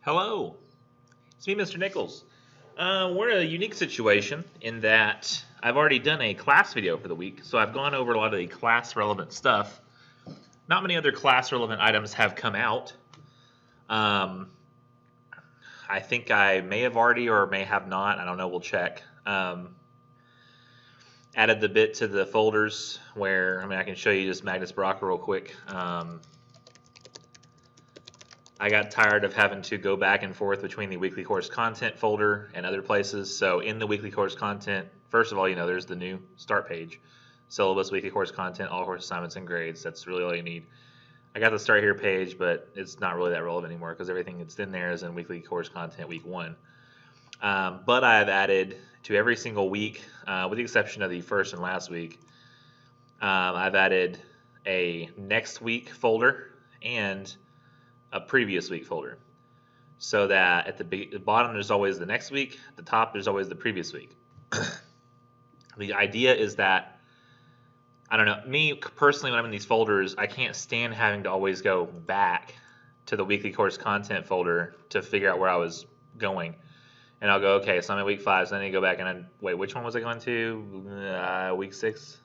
Hello, it's me, Mr. Nichols. We're in a unique situation in that I've already done a class video for the week, so I've gone over a lot of the class-relevant stuff. Not many other class-relevant items have come out. I think I may have already or may have not. I don't know. We'll check. Added the bit to the folders where, I can show you just Magnus Baraka real quick. I got tired of having to go back and forth between the weekly course content folder and other places. So in the weekly course content, first of all, there's the new start page. Syllabus, weekly course content, all course assignments and grades. That's really all you need. I got the start here page, but it's not really that relevant anymore because everything that's in there is in weekly course content week 1. But I've added to every single week, with the exception of the first and last week, I've added a next week folder and a previous week folder, so that at the bottom there's always the next week, at the top there's always the previous week. The idea is that, I don't know, me personally, when I'm in these folders, I can't stand having to always go back to the weekly course content folder to figure out where I was going. And I'll go, okay, so I'm in week 5, so then I go back and wait, which one was I going to? Week 6?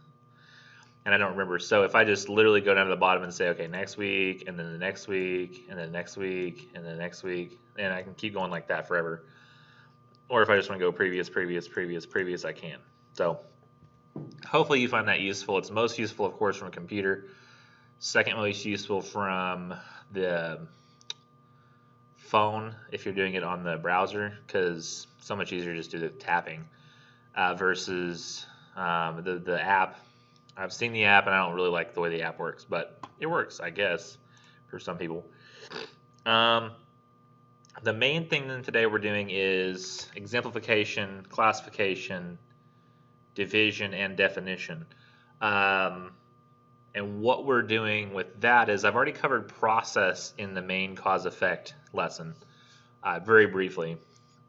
And I don't remember. So if I just literally go down to the bottom and say, okay, next week, and then the next week, and then next week, and then next week, and I can keep going like that forever. Or if I just want to go previous, I can. So hopefully you find that useful. It's most useful, of course, from a computer. Second most useful from the phone if you're doing it on the browser, because it's so much easier to just do the tapping versus the app. I've seen the app and I don't really like the way the app works, but it works, I guess, for some people. The main thing then today we're doing is exemplification, classification, division, and definition. And what we're doing with that is I've already covered process in the main cause-effect lesson very briefly.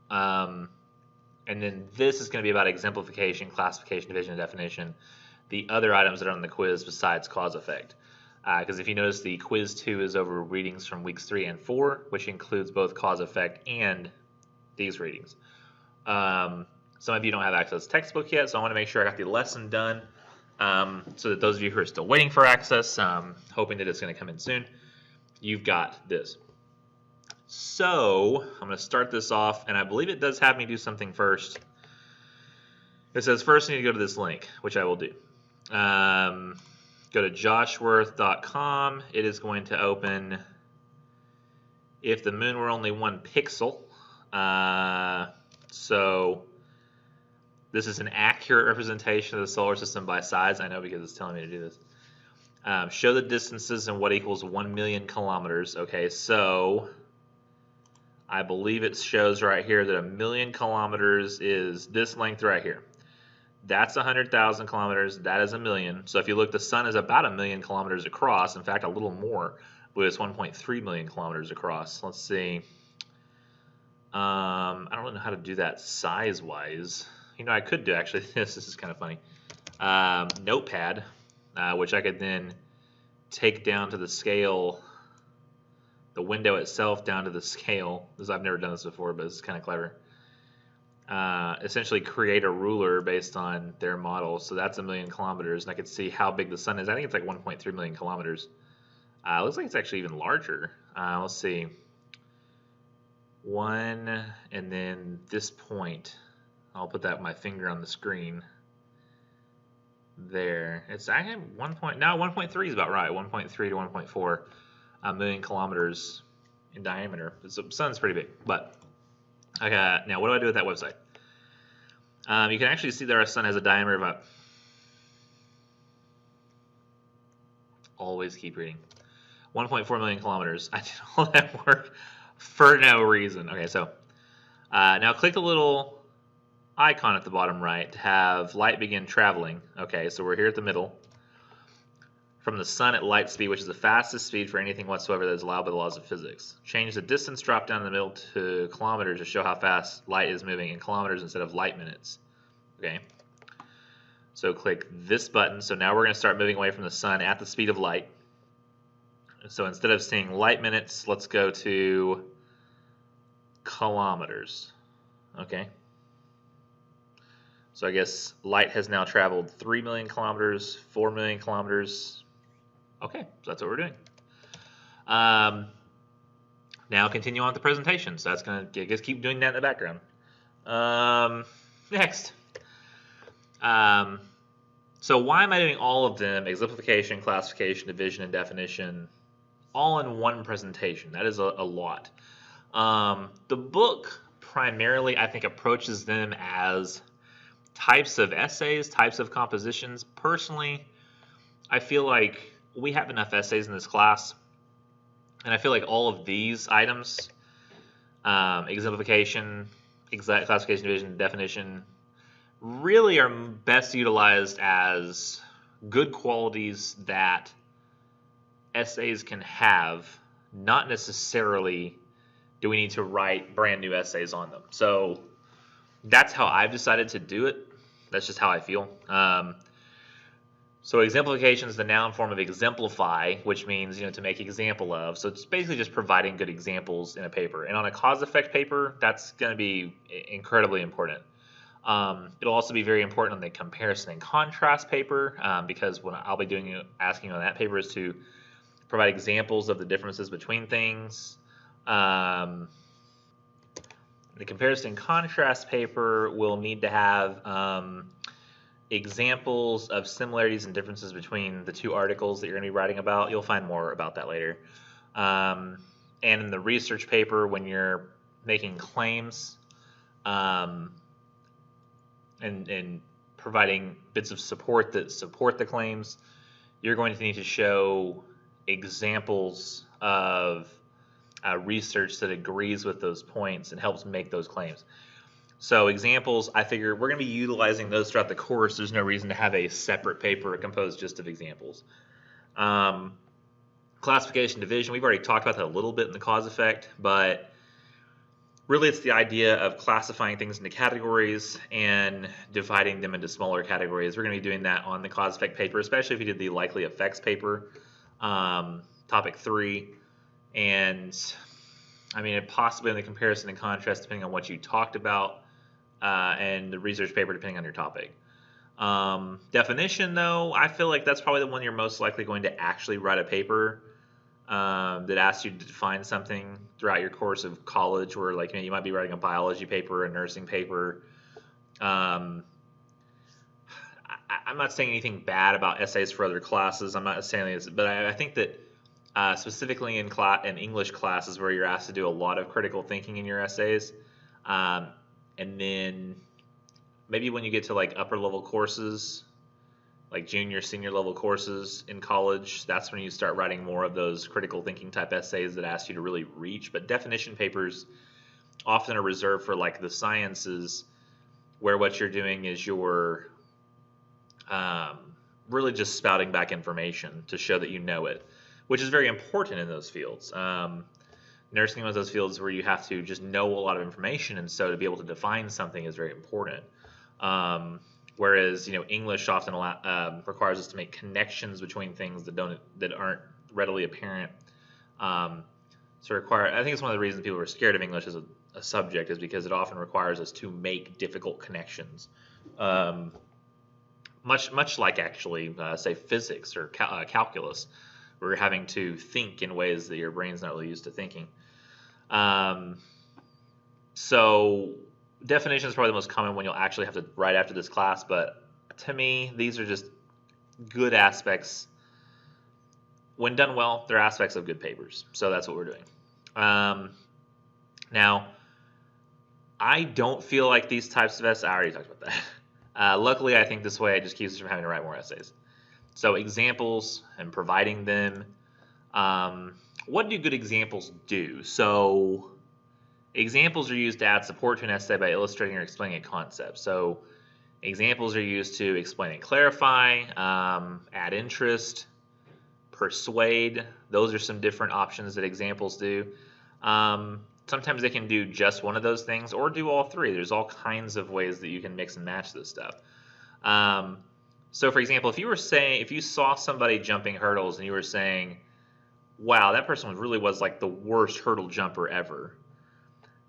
And then this is going to be about exemplification, classification, division, and definition. The other items that are on the quiz besides cause-effect. Because if you notice, the quiz 2 is over readings from weeks 3 and 4, which includes both cause-effect and these readings. Some of you don't have access to textbook yet, so I want to make sure I got the lesson done so that those of you who are still waiting for access, hoping that it's going to come in soon, you've got this. So I'm going to start this off, and I believe it does have me do something first. It says first I need to go to this link, which I will do. Go to joshworth.com. It is going to open if the moon were only 1 pixel. So this is an accurate representation of the solar system by size. I know because it's telling me to do this. Show the distances and what equals 1 million kilometers. Okay, so I believe it shows right here that 1 million kilometers is this length right here. That's 100,000 kilometers. That is 1 million. So if you look, the sun is about 1 million kilometers across. In fact, a little more. But it's 1.3 million kilometers across. Let's see. I don't really know how to do that size-wise. I could do actually this. This is kind of funny. Notepad, which I could then take down to the scale, the window itself down to the scale. I've never done this before, but it's kind of clever. Essentially create a ruler based on their model. So that's 1 million kilometers, and I could see how big the sun is. I think it's like 1.3 million kilometers. Looks like it's actually even larger. Let's see. 1, and then this point. I'll put that with my finger on the screen. There. It's actually 1.3 is about right. 1.3 to 1.4 million kilometers in diameter. The sun's pretty big, but okay. Now, what do I do with that website? You can actually see that our sun has a diameter of about. Always keep reading. 1.4 million kilometers. I did all that work for no reason. Okay, so now click the little icon at the bottom right to have light begin traveling. Okay, so we're here at the middle. From the sun at light speed, which is the fastest speed for anything whatsoever that is allowed by the laws of physics. Change the distance drop down in the middle to kilometers to show how fast light is moving in kilometers instead of light minutes. Okay. So click this button. So now we're going to start moving away from the sun at the speed of light. So instead of seeing light minutes, let's go to kilometers. Okay. So I guess light has now traveled 3 million kilometers, 4 million kilometers. Okay, so that's what we're doing. Now continue on with the presentation. So that's going to just keep doing that in the background. Next. So why am I doing all of them, exemplification, classification, division, and definition, all in one presentation? That is a lot. The book primarily, I think, approaches them as types of essays, types of compositions. Personally, I feel like we have enough essays in this class, and I feel like all of these items, exemplification, classification, division, definition, really are best utilized as good qualities that essays can have, not necessarily do we need to write brand new essays on them. So that's how I've decided to do it. That's just how I feel. So exemplification is the noun form of exemplify, which means, to make example of. So it's basically just providing good examples in a paper. And on a cause-effect paper, that's going to be incredibly important. It'll also be very important on the comparison and contrast paper, because what I'll be asking on that paper is to provide examples of the differences between things. The comparison and contrast paper will need to have examples of similarities and differences between the two articles that you're going to be writing about. You'll find more about that later. And in the research paper, when you're making claims and providing bits of support that support the claims, you're going to need to show examples of research that agrees with those points and helps make those claims. So examples, I figure we're going to be utilizing those throughout the course. There's no reason to have a separate paper composed just of examples. Classification, division, we've already talked about that a little bit in the cause effect, but really it's the idea of classifying things into categories and dividing them into smaller categories. We're going to be doing that on the cause effect paper, especially if you did the likely effects paper, topic 3. And I mean, possibly in the comparison and contrast, depending on what you talked about, and the research paper, depending on your topic. Definition, though, I feel like that's probably the one you're most likely going to actually write a paper that asks you to define something throughout your course of college, where you might be writing a biology paper, a nursing paper. I'm not saying anything bad about essays for other classes. I'm not saying this, but I think that specifically in English classes where you're asked to do a lot of critical thinking in your essays, and then maybe when you get to upper level courses, like junior, senior level courses in college, that's when you start writing more of those critical thinking type essays that ask you to really reach. But definition papers often are reserved for the sciences, where what you're doing is you're really just spouting back information to show that you know it, which is very important in those fields. Nursing is one of those fields where you have to just know a lot of information, and so to be able to define something is very important. Whereas English often requires us to make connections between things that aren't readily apparent. I think it's one of the reasons people are scared of English as a subject, is because it often requires us to make difficult connections. Much like actually say physics or calculus, where you're having to think in ways that your brain's not really used to thinking. So definition is probably the most common one you'll actually have to write after this class, but to me, these are just good aspects. When done well, they're aspects of good papers. So that's what we're doing. Now, I don't feel like these types of essays, I already talked about that. Luckily, I think this way it just keeps us from having to write more essays. So examples and providing them. What do good examples do? So examples are used to add support to an essay by illustrating or explaining a concept. So examples are used to explain and clarify, add interest, persuade. Those are some different options that examples do. Sometimes they can do just one of those things or do all three. There's all kinds of ways that you can mix and match this stuff. So for example, if you saw somebody jumping hurdles and you were saying, wow, that person really was like the worst hurdle jumper ever,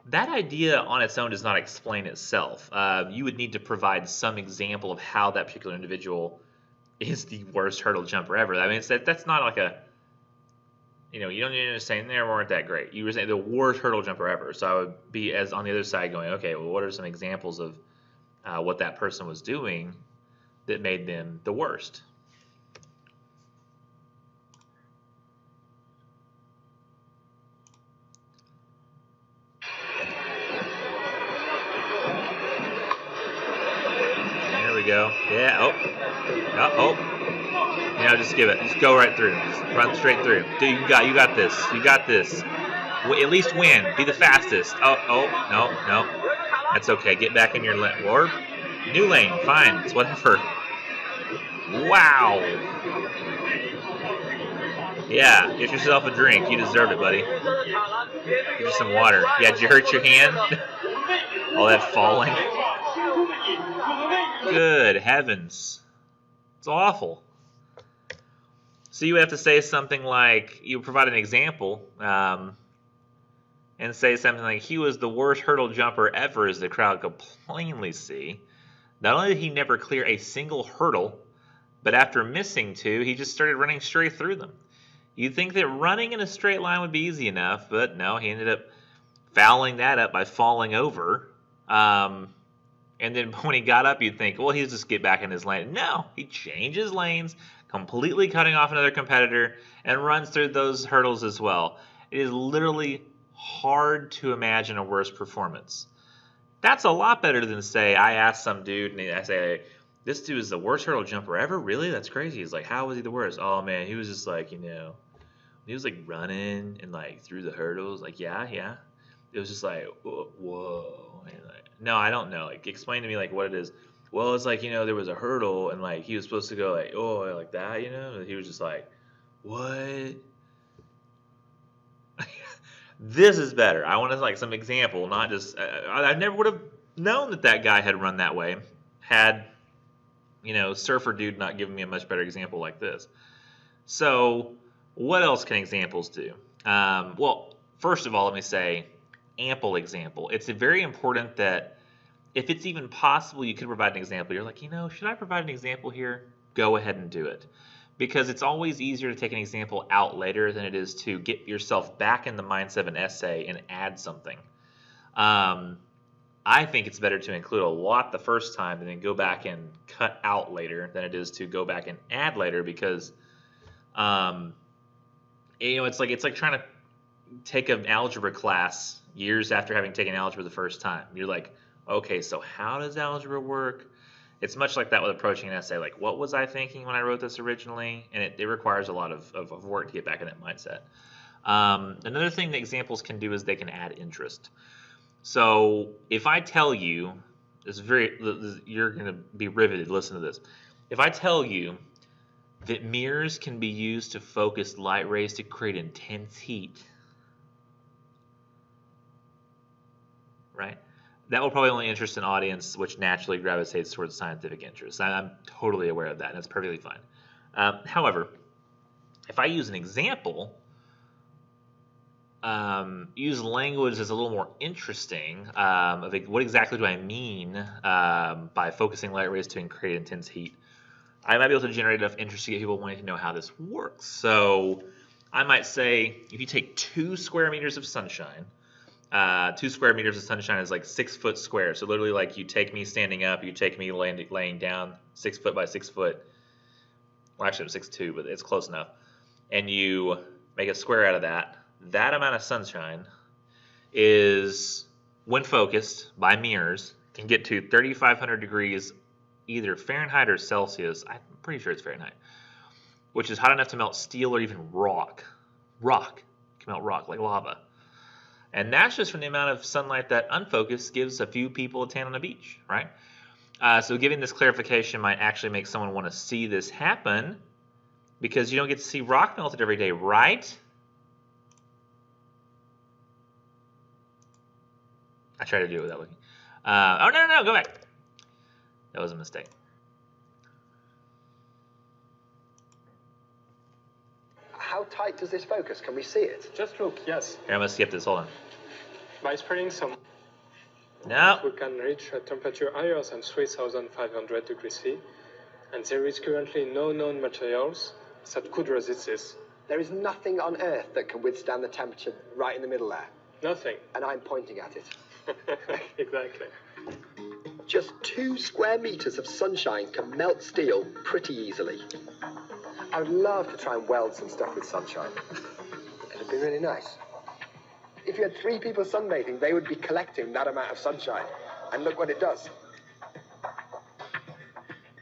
that idea on its own does not explain itself. You would need to provide some example of how that particular individual is the worst hurdle jumper ever. I mean, that's not like a, you don't need to say they weren't that great. You were saying the worst hurdle jumper ever. So I would be as on the other side going, okay, well, what are some examples of what that person was doing that made them the worst? There we go. Yeah. Oh. Just give it. Just go right through. Just run straight through. Dude, you got this. You got this. At least win. Be the fastest. Oh, no. That's okay. Get back in your lane. Or new lane. Fine. It's whatever. Wow. Yeah, get yourself a drink. You deserve it, buddy. Get you some water. Yeah, did you hurt your hand? All that falling. Good heavens. It's awful. So you have to say something like, you provide an example, and say something like, he was the worst hurdle jumper ever, as the crowd could plainly see. Not only did he never clear a single hurdle, but after missing two, he just started running straight through them. You'd think that running in a straight line would be easy enough, but no, he ended up fouling that up by falling over. And then when he got up, you'd think, well, he'll just get back in his lane. No, he changes lanes, completely cutting off another competitor, and runs through those hurdles as well. It is literally hard to imagine a worse performance. That's a lot better than, say, I asked some dude, and I say, this dude is the worst hurdle jumper ever? Really? That's crazy. He's like, how was he the worst? Oh, man, he was just like, he was like running and like through the hurdles. Like, yeah. It was just like, whoa. And like, no, I don't know. Like, explain to me like what it is. Well, it's like, there was a hurdle and like he was supposed to go like, oh, like that, And he was just like, what? This is better. I want like some example, not just. I never would have known that guy had run that way. Had, surfer dude not given me a much better example like this. So, what else can examples do? Well, first of all, let me say, ample example. It's very important that if it's even possible you could provide an example. You're like, should I provide an example here? Go ahead and do it. Because it's always easier to take an example out later than it is to get yourself back in the mindset of an essay and add something. I think it's better to include a lot the first time and then go back and cut out later than it is to go back and add later, because it's like trying to take an algebra class years after having taken algebra the first time. You're like, okay, so how does algebra work? It's much like that with approaching an essay. Like, what was I thinking when I wrote this originally? And it requires a lot of work to get back in that mindset. Another thing that examples can do is they can add interest. So if I tell you, you're going to be riveted. Listen to this. If I tell you that mirrors can be used to focus light rays to create intense heat, right? That will probably only interest an audience which naturally gravitates towards scientific interests. I'm totally aware of that, and that's perfectly fine. However, if I use an example, use language that's a little more interesting, of what exactly do I mean by focusing light rays to create intense heat, I might be able to generate enough interest to get people wanting to know how this works. So I might say, if you take 2 square meters of sunshine, 2 square meters of sunshine is like 6 foot square. So literally, like, you take me standing up, you take me laying down, 6 foot by 6 foot. Well, actually, I'm 6'2", but it's close enough. And you make a square out of that. That amount of sunshine is, when focused by mirrors, can get to 3,500 degrees, either Fahrenheit or Celsius. I'm pretty sure it's Fahrenheit, which is hot enough to melt steel or even rock. Rock can melt rock like lava. And that's just from the amount of sunlight that unfocused gives a few people a tan on the beach, right? So giving this clarification might actually make someone want to see this happen, because you don't get to see rock melted every day, right? I tried to do it without looking. Oh, no, go back. That was a mistake. How tight does this focus? Can we see it? Just look, yes. Here, I'm going to skip this. Hold on. By spreading some, No. we can reach a temperature higher than 3,500 degrees C, and there is currently no known materials that could resist this. There is nothing on Earth that can withstand the temperature right in the middle there. Nothing. And I'm pointing at it. Exactly. Just 2 square meters of sunshine can melt steel pretty easily. I would love to try and weld some stuff with sunshine. It'd be really nice. If you had 3 people sunbathing, they would be collecting that amount of sunshine. And look what it does.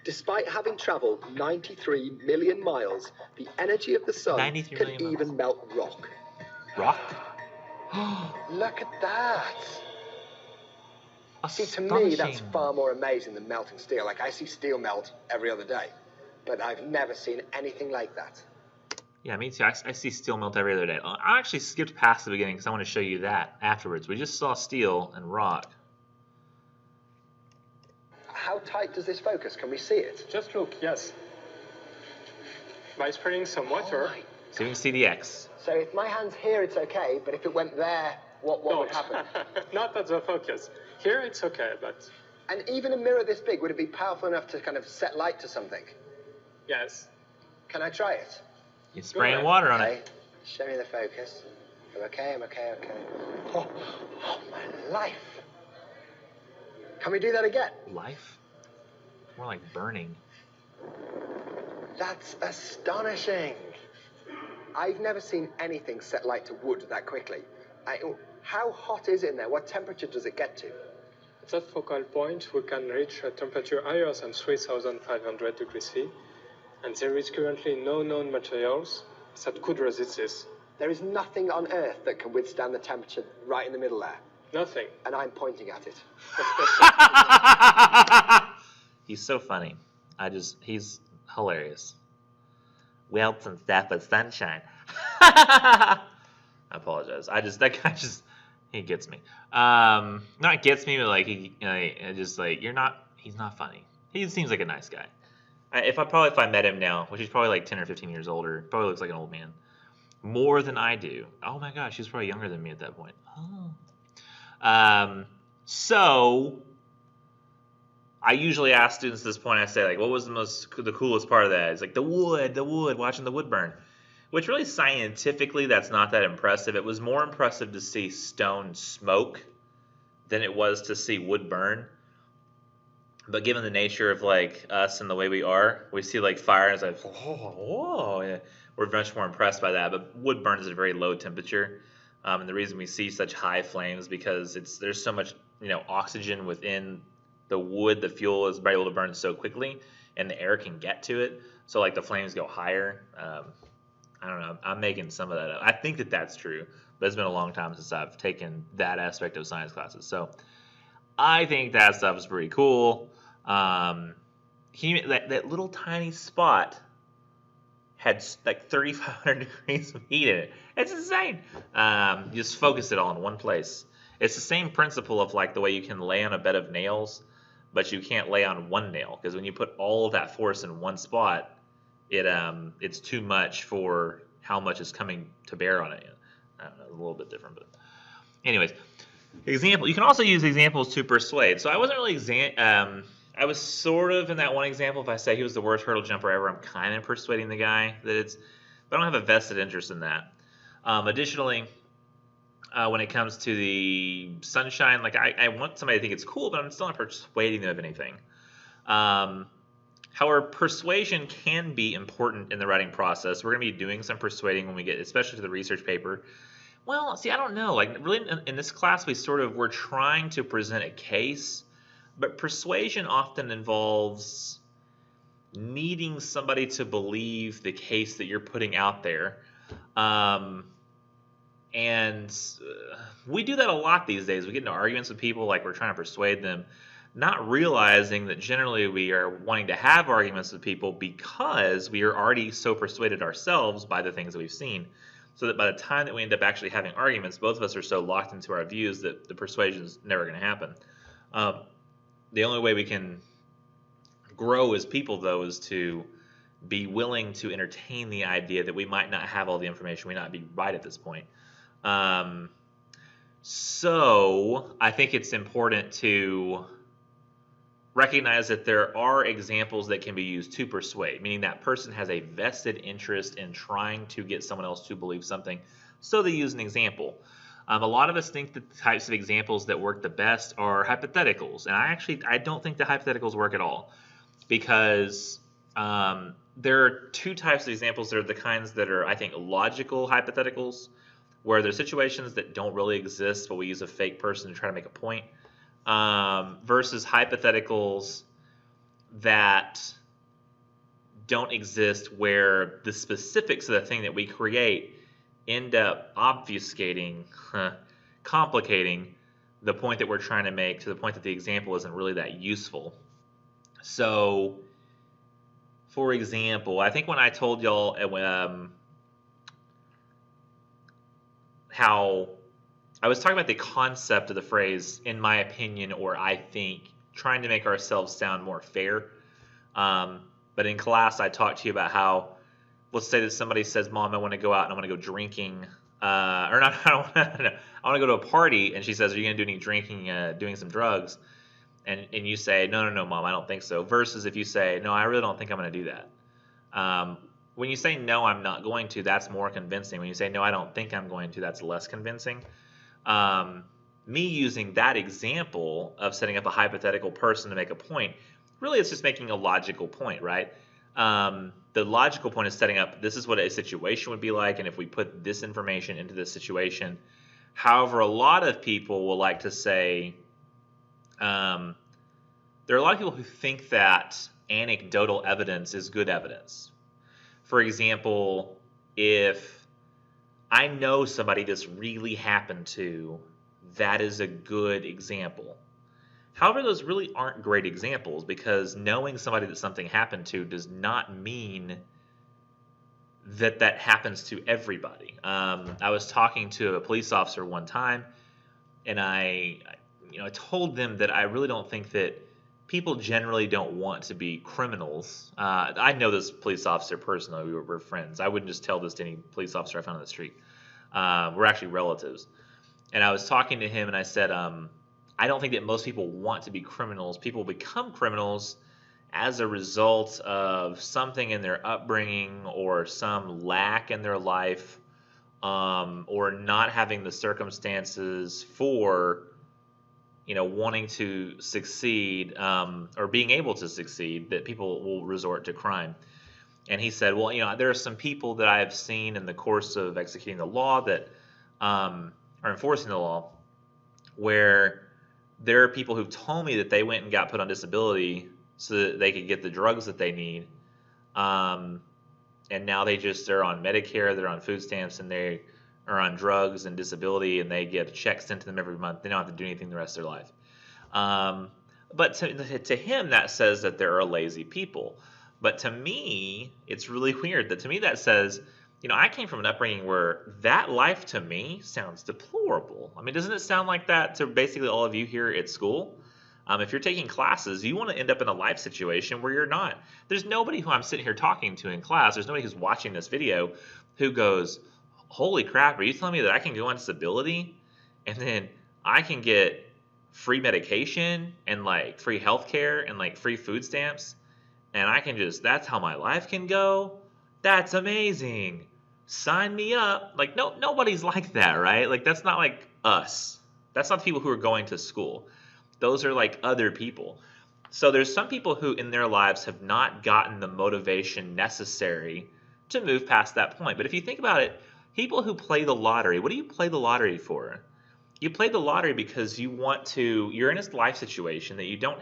Despite having traveled 93 million miles, the energy of the sun can even melt rock. Rock? Look at that. See, to me, that's far more amazing than melting steel. Like, I see steel melt every other day, but I've never seen anything like that. Yeah, me too. I see steel melt every other day. I actually skipped past the beginning because I want to show you that afterwards. We just saw steel and rock. How tight does this focus? Can we see it? Just look, yes. By spreading some water. Oh, so you can see the X. So if my hand's here, it's okay, but if it went there, what would happen? Not at the focus. Here it's okay, but... And even a mirror this big, would it be powerful enough to kind of set light to something? Yes. Can I try it? You're spraying water on it. Show me the focus. I'm okay. Oh, my life. Can we do that again? Life? More like burning. That's astonishing. I've never seen anything set light to wood that quickly. How hot is it in there? What temperature does it get to? At that focal point, we can reach a temperature higher than 3,500 degrees C, and there is currently no known materials that could resist this. There is nothing on Earth that can withstand the temperature right in the middle there. Nothing. And I'm pointing at it. He's so funny. He's hilarious. Weld some stuff with sunshine. I apologize. That guy he gets me. Not gets me, but like he's not funny. He seems like a nice guy. If I met him now, which he's probably like 10 or 15 years older, probably looks like an old man. More than I do. Oh my gosh, he's probably younger than me at that point. Oh. So I usually ask students at this point, I say, like, what was the coolest part of that? It's like the wood, watching the wood burn. Which really scientifically, that's not that impressive. It was more impressive to see stone smoke than it was to see wood burn. But given the nature of like us and the way we are, we see like fire and it's like, whoa, yeah. We're much more impressed by that. But wood burns at a very low temperature. And the reason we see such high flames because there's so much oxygen within the wood. The fuel is able to burn so quickly, and the air can get to it. So like the flames go higher. I don't know. I'm making some of that up. I think that that's true, but it's been a long time since I've taken that aspect of science classes. So I think that stuff is pretty cool. That little tiny spot had like 3,500 degrees of heat in it. It's insane. You just focus it all in one place. It's the same principle of like the way you can lay on a bed of nails, but you can't lay on one nail because when you put all of that force in one spot, it's too much for how much is coming to bear on it. I don't know, a little bit different, but anyways, example. You can also use examples to persuade. So I wasn't really I was sort of in that one example. If I say he was the worst hurdle jumper ever, I'm kind of persuading the guy that but I don't have a vested interest in that. Additionally, when it comes to the sunshine, like I want somebody to think it's cool, but I'm still not persuading them of anything. However, persuasion can be important in the writing process. We're going to be doing some persuading when we get, especially to the research paper. Well, see, I don't know. Like, really, in this class, we're trying to present a case, but persuasion often involves needing somebody to believe the case that you're putting out there. And we do that a lot these days. We get into arguments with people like we're trying to persuade them, not realizing that generally we are wanting to have arguments with people because we are already so persuaded ourselves by the things that we've seen, so that by the time that we end up actually having arguments, both of us are so locked into our views that the persuasion is never going to happen. The only way we can grow as people, though, is to be willing to entertain the idea that we might not have all the information, we might not be right at this point. So I think it's important to recognize that there are examples that can be used to persuade, meaning that person has a vested interest in trying to get someone else to believe something, so they use an example. A lot of us think that the types of examples that work the best are hypotheticals, and I don't think the hypotheticals work at all, because there are two types of examples. There are the kinds that are, I think, logical hypotheticals, where there's situations that don't really exist, but we use a fake person to try to make a point. Versus hypotheticals that don't exist, where the specifics of the thing that we create end up obfuscating, complicating the point that we're trying to make, to the point that the example isn't really that useful. So, for example, I think when I told y'all how I was talking about the concept of the phrase, in my opinion, or I think, trying to make ourselves sound more fair. But in class, I talked to you about how, let's say that somebody says, Mom, I want to go out and I want to go drinking. Or not, I want to go to a party. And she says, are you going to do any drinking, doing some drugs? And you say, no, Mom, I don't think so. Versus if you say, no, I really don't think I'm going to do that. When you say, no, I'm not going to, that's more convincing. When you say, no, I don't think I'm going to, that's less convincing. Me using that example of setting up a hypothetical person to make a point, really it's just making a logical point, right? The logical point is setting up, this is what a situation would be like, and if we put this information into this situation. However, a lot of people will like to say, there are a lot of people who think that anecdotal evidence is good evidence. For example, if I know somebody this really happened to, that is a good example. However, those really aren't great examples, because knowing somebody that something happened to does not mean that that happens to everybody. I was talking to a police officer one time, and I told them that I really don't think that people generally don't want to be criminals. I know this police officer personally. We're friends. I wouldn't just tell this to any police officer I found on the street. We're actually relatives. And I was talking to him, and I said, I don't think that most people want to be criminals. People become criminals as a result of something in their upbringing, or some lack in their life, or not having the circumstances for wanting to succeed, or being able to succeed, that people will resort to crime. And he said, well, there are some people that I have seen in the course of executing the law that are enforcing the law, where there are people who've told me that they went and got put on disability so that they could get the drugs that they need. And now they're on Medicare, they're on food stamps, and they are on drugs and disability, and they get checks sent to them every month. They don't have to do anything the rest of their life. But to him, that says that there are lazy people. But to me, it's really weird. To me, that says, I came from an upbringing where that life to me sounds deplorable. I mean, doesn't it sound like that to basically all of you here at school? If you're taking classes, you want to end up in a life situation where you're not. There's nobody who I'm sitting here talking to in class. There's nobody who's watching this video who goes, holy crap, are you telling me that I can go on disability and then I can get free medication and like free healthcare and like free food stamps, and I can that's how my life can go? That's amazing. Sign me up. Like, no, nobody's like that, right? Like, that's not like us. That's not the people who are going to school. Those are like other people. So there's some people who in their lives have not gotten the motivation necessary to move past that point. But if you think about it, people who play the lottery, what do you play the lottery for? You play the lottery because you're in a life situation that you don't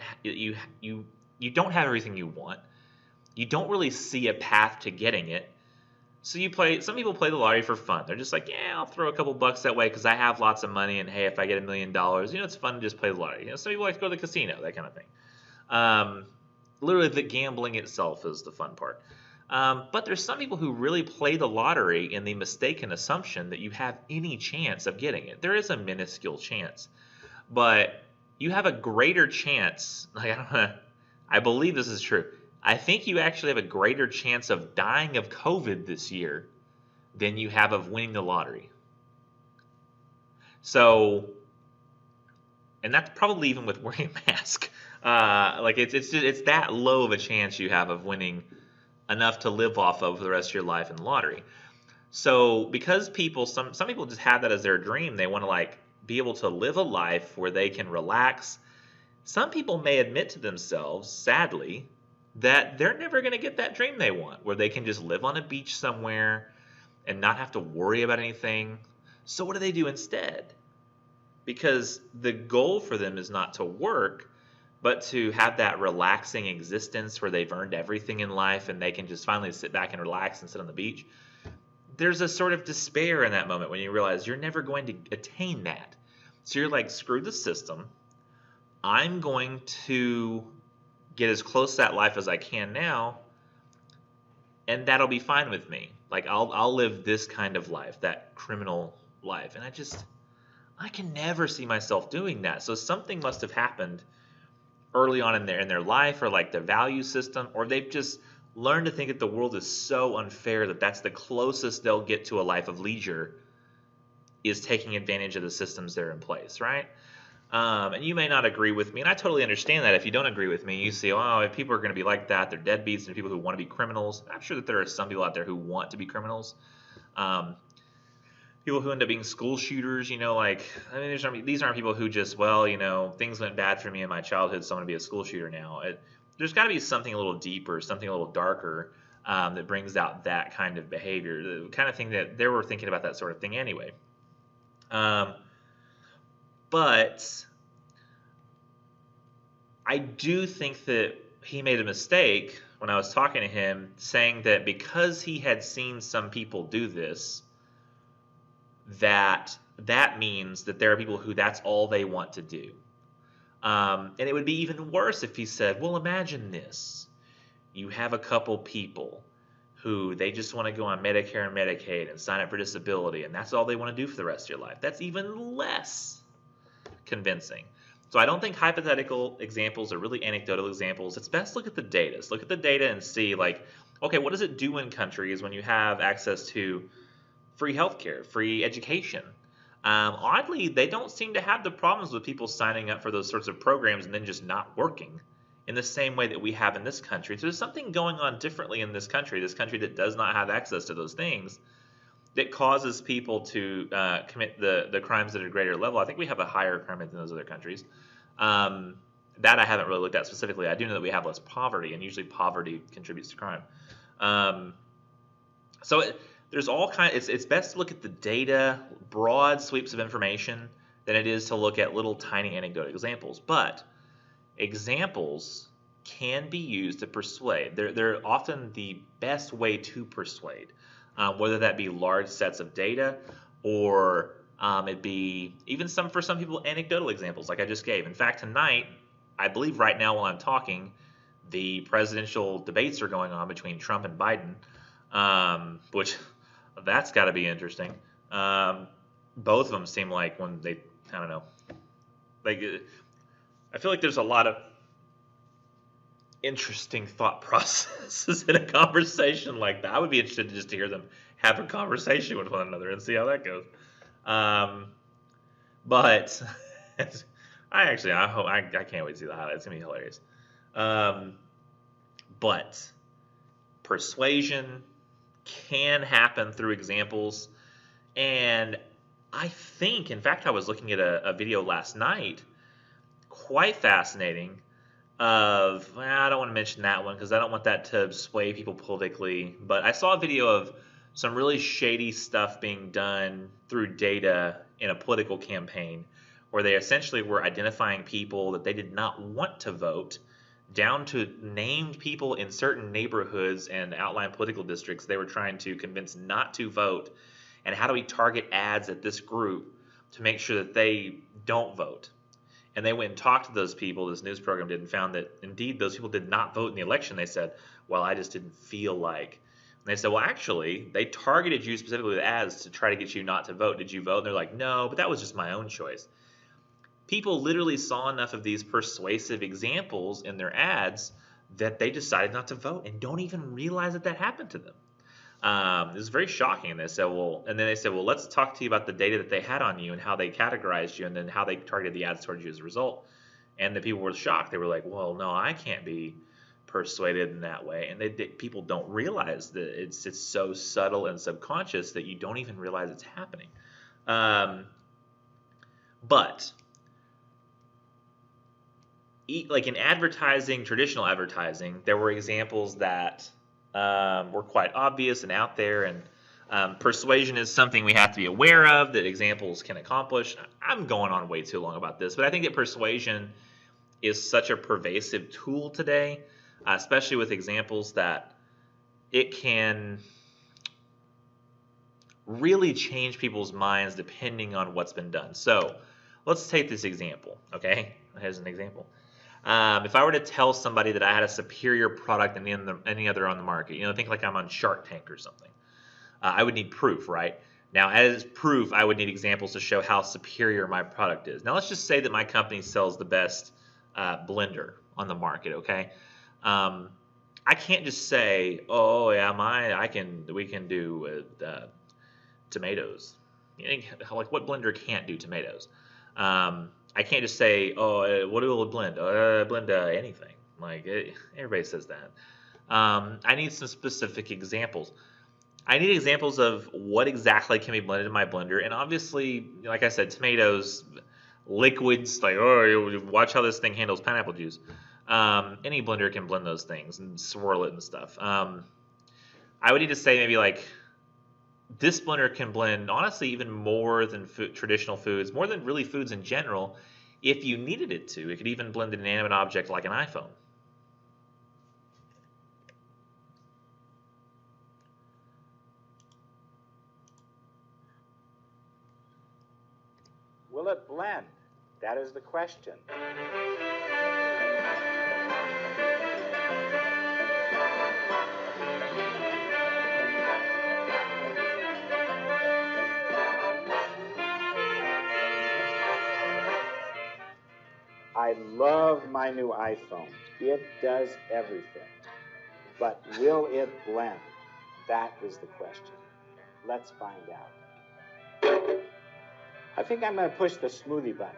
have everything you want. You don't really see a path to getting it. So some people play the lottery for fun. They're just like, yeah, I'll throw a couple bucks that way because I have lots of money, and hey, if I get $1 million, it's fun to just play the lottery. Some people like to go to the casino, that kind of thing. Literally, the gambling itself is the fun part. But there's some people who really play the lottery in the mistaken assumption that you have any chance of getting it. There is a minuscule chance, but you have a greater chance. I believe this is true. I think you actually have a greater chance of dying of COVID this year than you have of winning the lottery. So, and that's probably even with wearing a mask. Like it's that low of a chance you have of winning enough to live off of for the rest of your life in the lottery. So because some people just have that as their dream, they want to like be able to live a life where they can relax. Some people may admit to themselves, sadly, that they're never going to get that dream they want, where they can just live on a beach somewhere and not have to worry about anything. So what do they do instead? Because the goal for them is not to work, but to have that relaxing existence where they've earned everything in life and they can just finally sit back and relax and sit on the beach. There's a sort of despair in that moment when you realize you're never going to attain that. So you're like, screw the system. I'm going to get as close to that life as I can now, and that'll be fine with me. Like I'll live this kind of life, that criminal life. And I can never see myself doing that. So something must have happened early on in their life, or like their value system, or they've just learned to think that the world is so unfair that that's the closest they'll get to a life of leisure, is taking advantage of the systems that are in place, right? And you may not agree with me, and I totally understand that. If you don't agree with me, you see, oh, if people are going to be like that, they're deadbeats, and people who want to be criminals. I'm sure that there are some people out there who want to be criminals. People who end up being school shooters, like, I mean, these aren't people who just, well, things went bad for me in my childhood, so I'm going to be a school shooter now. There's got to be something a little deeper, something a little darker, that brings out that kind of behavior, the kind of thing that they were thinking about that sort of thing anyway. But I do think that he made a mistake when I was talking to him, saying that because he had seen some people do this, that means that there are people who that's all they want to do. And it would be even worse if he said, well, imagine this. You have a couple people who they just want to go on Medicare and Medicaid and sign up for disability, and that's all they want to do for the rest of your life. That's even less convincing. So I don't think hypothetical examples are really anecdotal examples. It's best to look at the data. Let's look at the data and see, like, okay, what does it do in countries when you have access to free healthcare, free education? Oddly, they don't seem to have the problems with people signing up for those sorts of programs and then just not working in the same way that we have in this country. So there's something going on differently in this country that does not have access to those things, that causes people to commit the crimes at a greater level. I think we have a higher crime rate than those other countries. That I haven't really looked at specifically. I do know that we have less poverty, and usually poverty contributes to crime. There's all kinds. It's best to look at the data, broad sweeps of information, than it is to look at little tiny anecdotal examples. But examples can be used to persuade. They're often the best way to persuade, whether that be large sets of data, or it be even for some people anecdotal examples like I just gave. In fact, tonight, I believe right now while I'm talking, the presidential debates are going on between Trump and Biden, which that's got to be interesting. Both of them seem like when they, I don't know, like I feel like there's a lot of interesting thought processes in a conversation like that. I would be interested just to hear them have a conversation with one another and see how that goes. But I can't wait to see the highlights. It's gonna be hilarious. But persuasion can happen through examples, and I think, in fact, I was looking at a video last night, quite fascinating, I don't want to mention that one because I don't want that to sway people politically, but I saw a video of some really shady stuff being done through data in a political campaign, where they essentially were identifying people that they did not want to vote, down to named people in certain neighborhoods and outlying political districts they were trying to convince not to vote, and how do we target ads at this group to make sure that they don't vote. And they went and talked to those people, this news program did, and found that indeed those people did not vote in the election. They said, well, I just didn't feel like. And they said, well, actually, they targeted you specifically with ads to try to get you not to vote. Did you vote? And they're like, no, but that was just my own choice. People literally saw enough of these persuasive examples in their ads that they decided not to vote and don't even realize that happened to them. It was very shocking. They said, well, and then they said, well, let's talk to you about the data that they had on you and how they categorized you and then how they targeted the ads towards you as a result. And the people were shocked. They were like, well, no, I can't be persuaded in that way. And people don't realize that it's so subtle and subconscious that you don't even realize it's happening. But like in advertising, traditional advertising, there were examples that were quite obvious and out there, and persuasion is something we have to be aware of that examples can accomplish. I'm going on way too long about this, but I think that persuasion is such a pervasive tool today, especially with examples, that it can really change people's minds depending on what's been done. So let's take this example, okay? As an example. If I were to tell somebody that I had a superior product than any other on the market, you know, think like I'm on Shark Tank or something, I would need proof, right? Now, as proof, I would need examples to show how superior my product is. Now, let's just say that my company sells the best blender on the market, okay? I can't just say, oh yeah, we can do tomatoes. Like, what blender can't do tomatoes? I can't just say, oh, what will it blend? Blend anything. Like, everybody says that. I need some specific examples. I need examples of what exactly can be blended in my blender. And obviously, like I said, tomatoes, liquids, like, oh, watch how this thing handles pineapple juice. Any blender can blend those things and swirl it and stuff. I would need to say maybe like, this blender can blend, honestly, even more than traditional foods, more than really foods in general. If you needed it to, it could even blend an inanimate object like an iPhone. Will it blend? That is the question. I love my new iPhone. It does everything. But will it blend? That is the question. Let's find out. I think I'm going to push the smoothie button.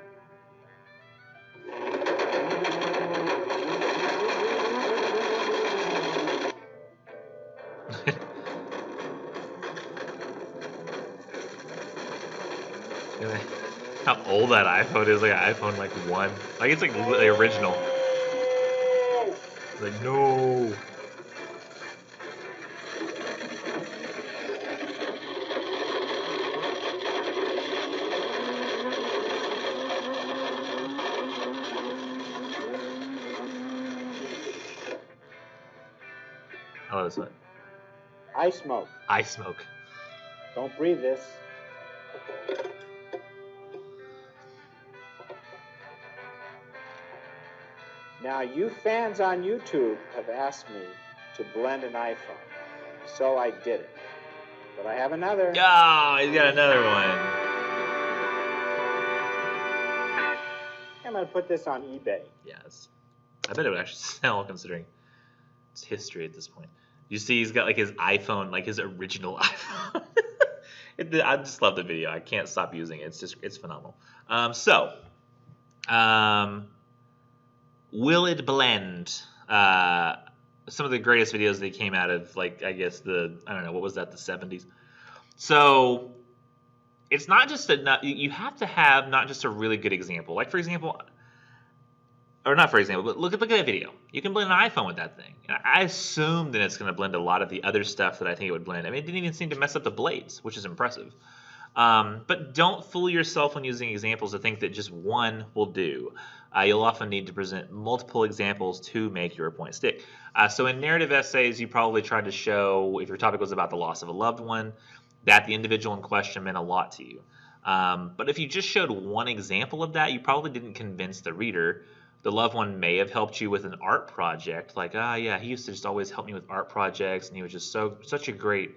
How old that iPhone is, like an iPhone like 1. Like, it's like the original. Like, no. I love this one. I smoke. I smoke. Don't breathe this. Now, you fans on YouTube have asked me to blend an iPhone, so I did it. But I have another. Oh, he's got another one. I'm going to put this on eBay. Yes. I bet it would actually sell, considering its history at this point. You see, he's got like his iPhone, like his original iPhone. I just love the video. I can't stop using it. It's phenomenal. Will it blend? Some of the greatest videos that came out of, like, I guess I don't know, what was that, the 70s? So it's not just you have to have not just a really good example. Like, for example, or not for example, but look at that video. You can blend an iPhone with that thing. And I assume that it's going to blend a lot of the other stuff that I think it would blend. I mean, it didn't even seem to mess up the blades, which is impressive. But don't fool yourself when using examples to think that just one will do. You'll often need to present multiple examples to make your point stick. So in narrative essays, you probably tried to show, if your topic was about the loss of a loved one, that the individual in question meant a lot to you. But if you just showed one example of that, you probably didn't convince the reader. The loved one may have helped you with an art project, like, yeah, he used to just always help me with art projects, and he was just such a great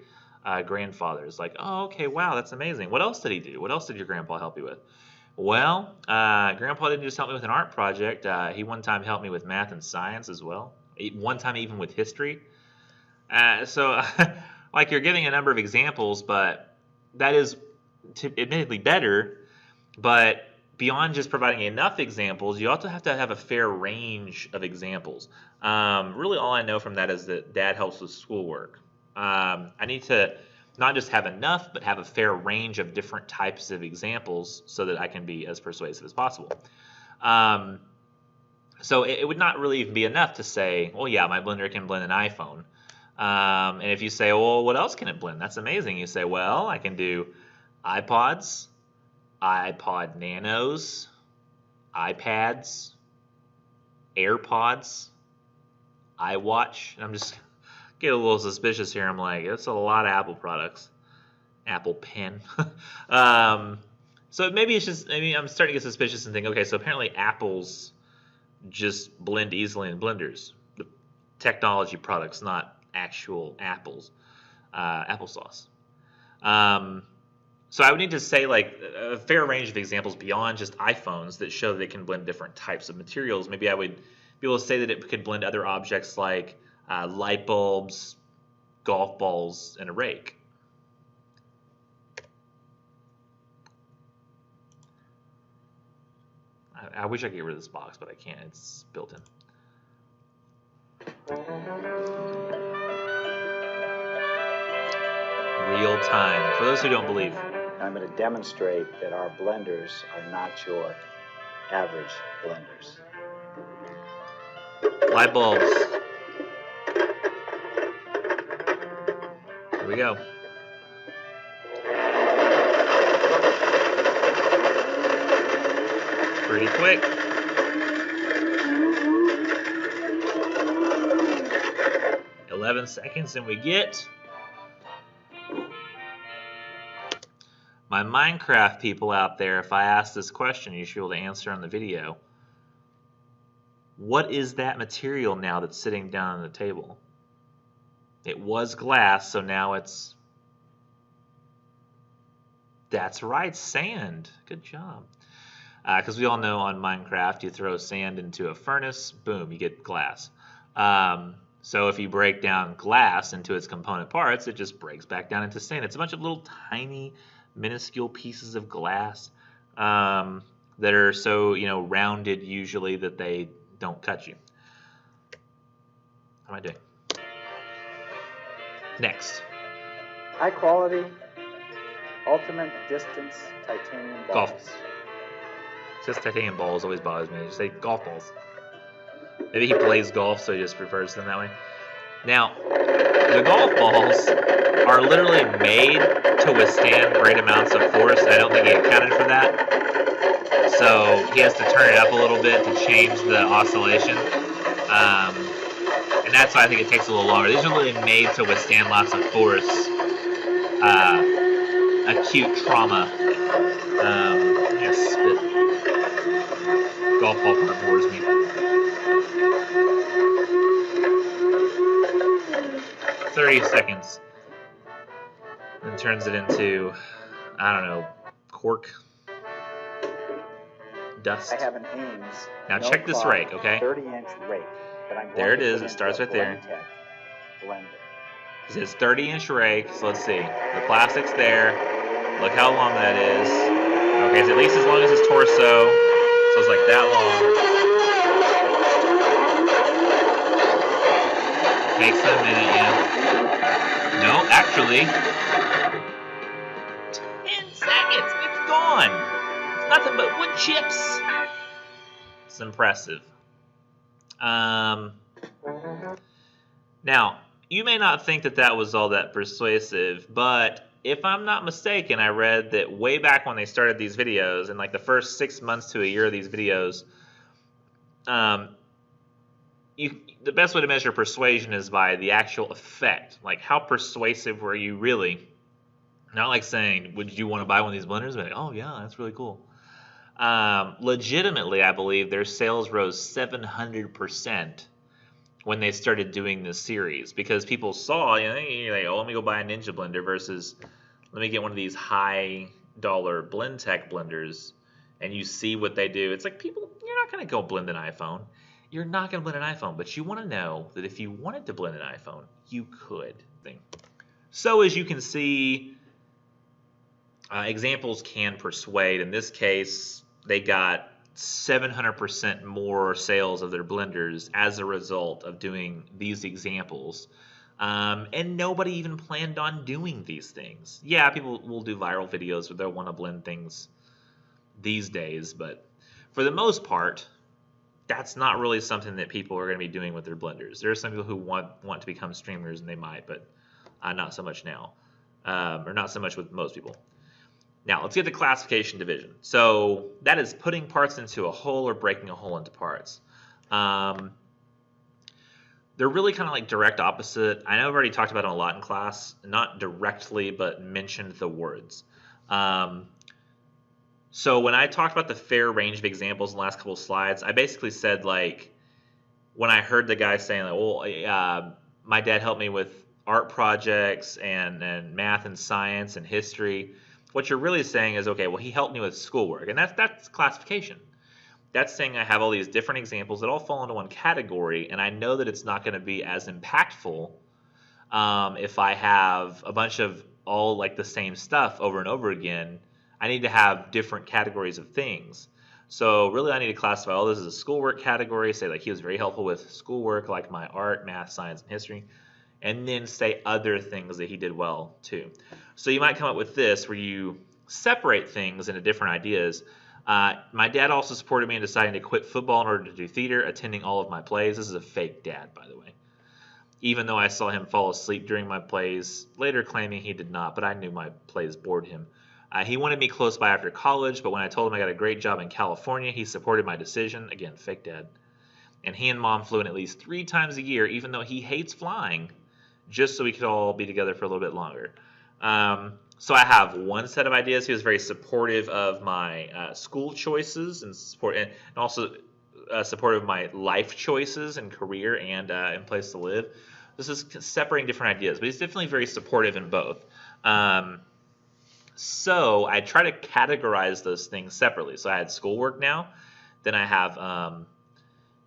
grandfather. It's like, oh, okay, wow, that's amazing. What else did he do? What else did your grandpa help you with? Well, Grandpa didn't just help me with an art project. He one time helped me with math and science as well. One time even with history. like you're giving a number of examples, but that is admittedly better. But beyond just providing enough examples, you also have to have a fair range of examples. Really, all I know from that is that Dad helps with schoolwork. I need to not just have enough, but have a fair range of different types of examples so that I can be as persuasive as possible. So it would not really even be enough to say, well, yeah, my blender can blend an iPhone. And if you say, well, what else can it blend? That's amazing. You say, well, I can do iPods, iPod Nanos, iPads, AirPods, iWatch. And I'm just getting a little suspicious here. I'm like, that's a lot of Apple products. Apple Pen. So maybe it's just, maybe I'm starting to get suspicious and think, okay, so apparently Apples just blend easily in blenders. The technology products, not actual apples, applesauce. So I would need to say like a fair range of examples beyond just iPhones that show that it can blend different types of materials. Maybe I would be able to say that it could blend other objects like light bulbs, golf balls, and a rake. I wish I could get rid of this box, but I can't. It's built in. Real time. For those who don't believe. I'm going to demonstrate that our blenders are not your average blenders. Light bulbs. Here we go. Pretty quick. $11 and we get my Minecraft people out there. If I ask this question, you should be able to answer on the video. What is that material now that's sitting down on the table? It was glass, so now it's... That's right, sand. Good job. Because we all know on Minecraft, you throw sand into a furnace, boom, you get glass. So if you break down glass into its component parts, it just breaks back down into sand. It's a bunch of little tiny, minuscule pieces of glass that are so, rounded usually that they don't cut you. How am I doing? Next. High quality, ultimate distance titanium balls. Golf. Just titanium balls always bothers me. Just say golf balls. Maybe he plays golf, so he just refers to them that way. Now, the golf balls are literally made to withstand great amounts of force. I don't think he accounted for that. So he has to turn it up a little bit to change the oscillation. And that's why I think it takes a little longer. These are literally made to withstand lots of force. Acute trauma. I guess spit. Golf ball part bores me. 30 seconds. And turns it into, I don't know, cork. Dust. I have an Ames. Now check this rake, okay? 30-inch rake. There it is. It starts right there. Blender. It says 30-inch rake. So let's see. The plastic's there. Look how long that is. Okay, it's at least as long as his torso. So it's like that long. Takes a minute, yeah. No, actually, 10 seconds. It's gone. It's nothing but wood chips. It's impressive. Now, you may not think that that was all that persuasive, but if I'm not mistaken, I read that way back when they started these videos, in like the first 6 months to a year of these videos, the best way to measure persuasion is by the actual effect. Like, how persuasive were you really? Not like saying, would you want to buy one of these blenders? But like, oh yeah, that's really cool. Legitimately, I believe their sales rose 700% when they started doing this series, because people saw, you're like, oh, let me go buy a Ninja blender versus let me get one of these high-dollar Blendtec blenders, and you see what they do. It's like, people, you're not going to go blend an iPhone. You're not going to blend an iPhone, but you want to know that if you wanted to blend an iPhone, you could. So as you can see, examples can persuade. In this case, they got 700% more sales of their blenders as a result of doing these examples. And nobody even planned on doing these things. Yeah, people will do viral videos where they'll want to blend things these days, but for the most part, that's not really something that people are going to be doing with their blenders. There are some people who want to become streamers, and they might, but not so much now, or not so much with most people. Now, let's get to classification division. So that is putting parts into a whole or breaking a whole into parts. They're really kind of like direct opposite. I know I've already talked about it a lot in class, not directly, but mentioned the words. So when I talked about the fair range of examples in the last couple of slides, I basically said, like, when I heard the guy saying, like, well, my dad helped me with art projects and math and science and history, what you're really saying is, okay, well, he helped me with schoolwork. And that's classification. That's saying I have all these different examples that all fall into one category, and I know that it's not going to be as impactful if I have a bunch of all like the same stuff over and over again. I need to have different categories of things. So really I need to classify all this as a schoolwork category, say like he was very helpful with schoolwork, like my art, math, science, and history, and then say other things that he did well too. So you might come up with this where you separate things into different ideas. My dad also supported me in deciding to quit football in order to do theater, attending all of my plays. This is a fake dad, by the way. Even though I saw him fall asleep during my plays, later claiming he did not, but I knew my plays bored him. He wanted me close by after college, but when I told him I got a great job in California, he supported my decision. Again, fake dad. And he and mom flew in at least 3 times a year, even though he hates flying, just so we could all be together for a little bit longer. So I have one set of ideas. He was very supportive of my school choices and also supportive of my life choices and career and place to live. This is separating different ideas, but he's definitely very supportive in both. So I try to categorize those things separately. So I had schoolwork now, then I have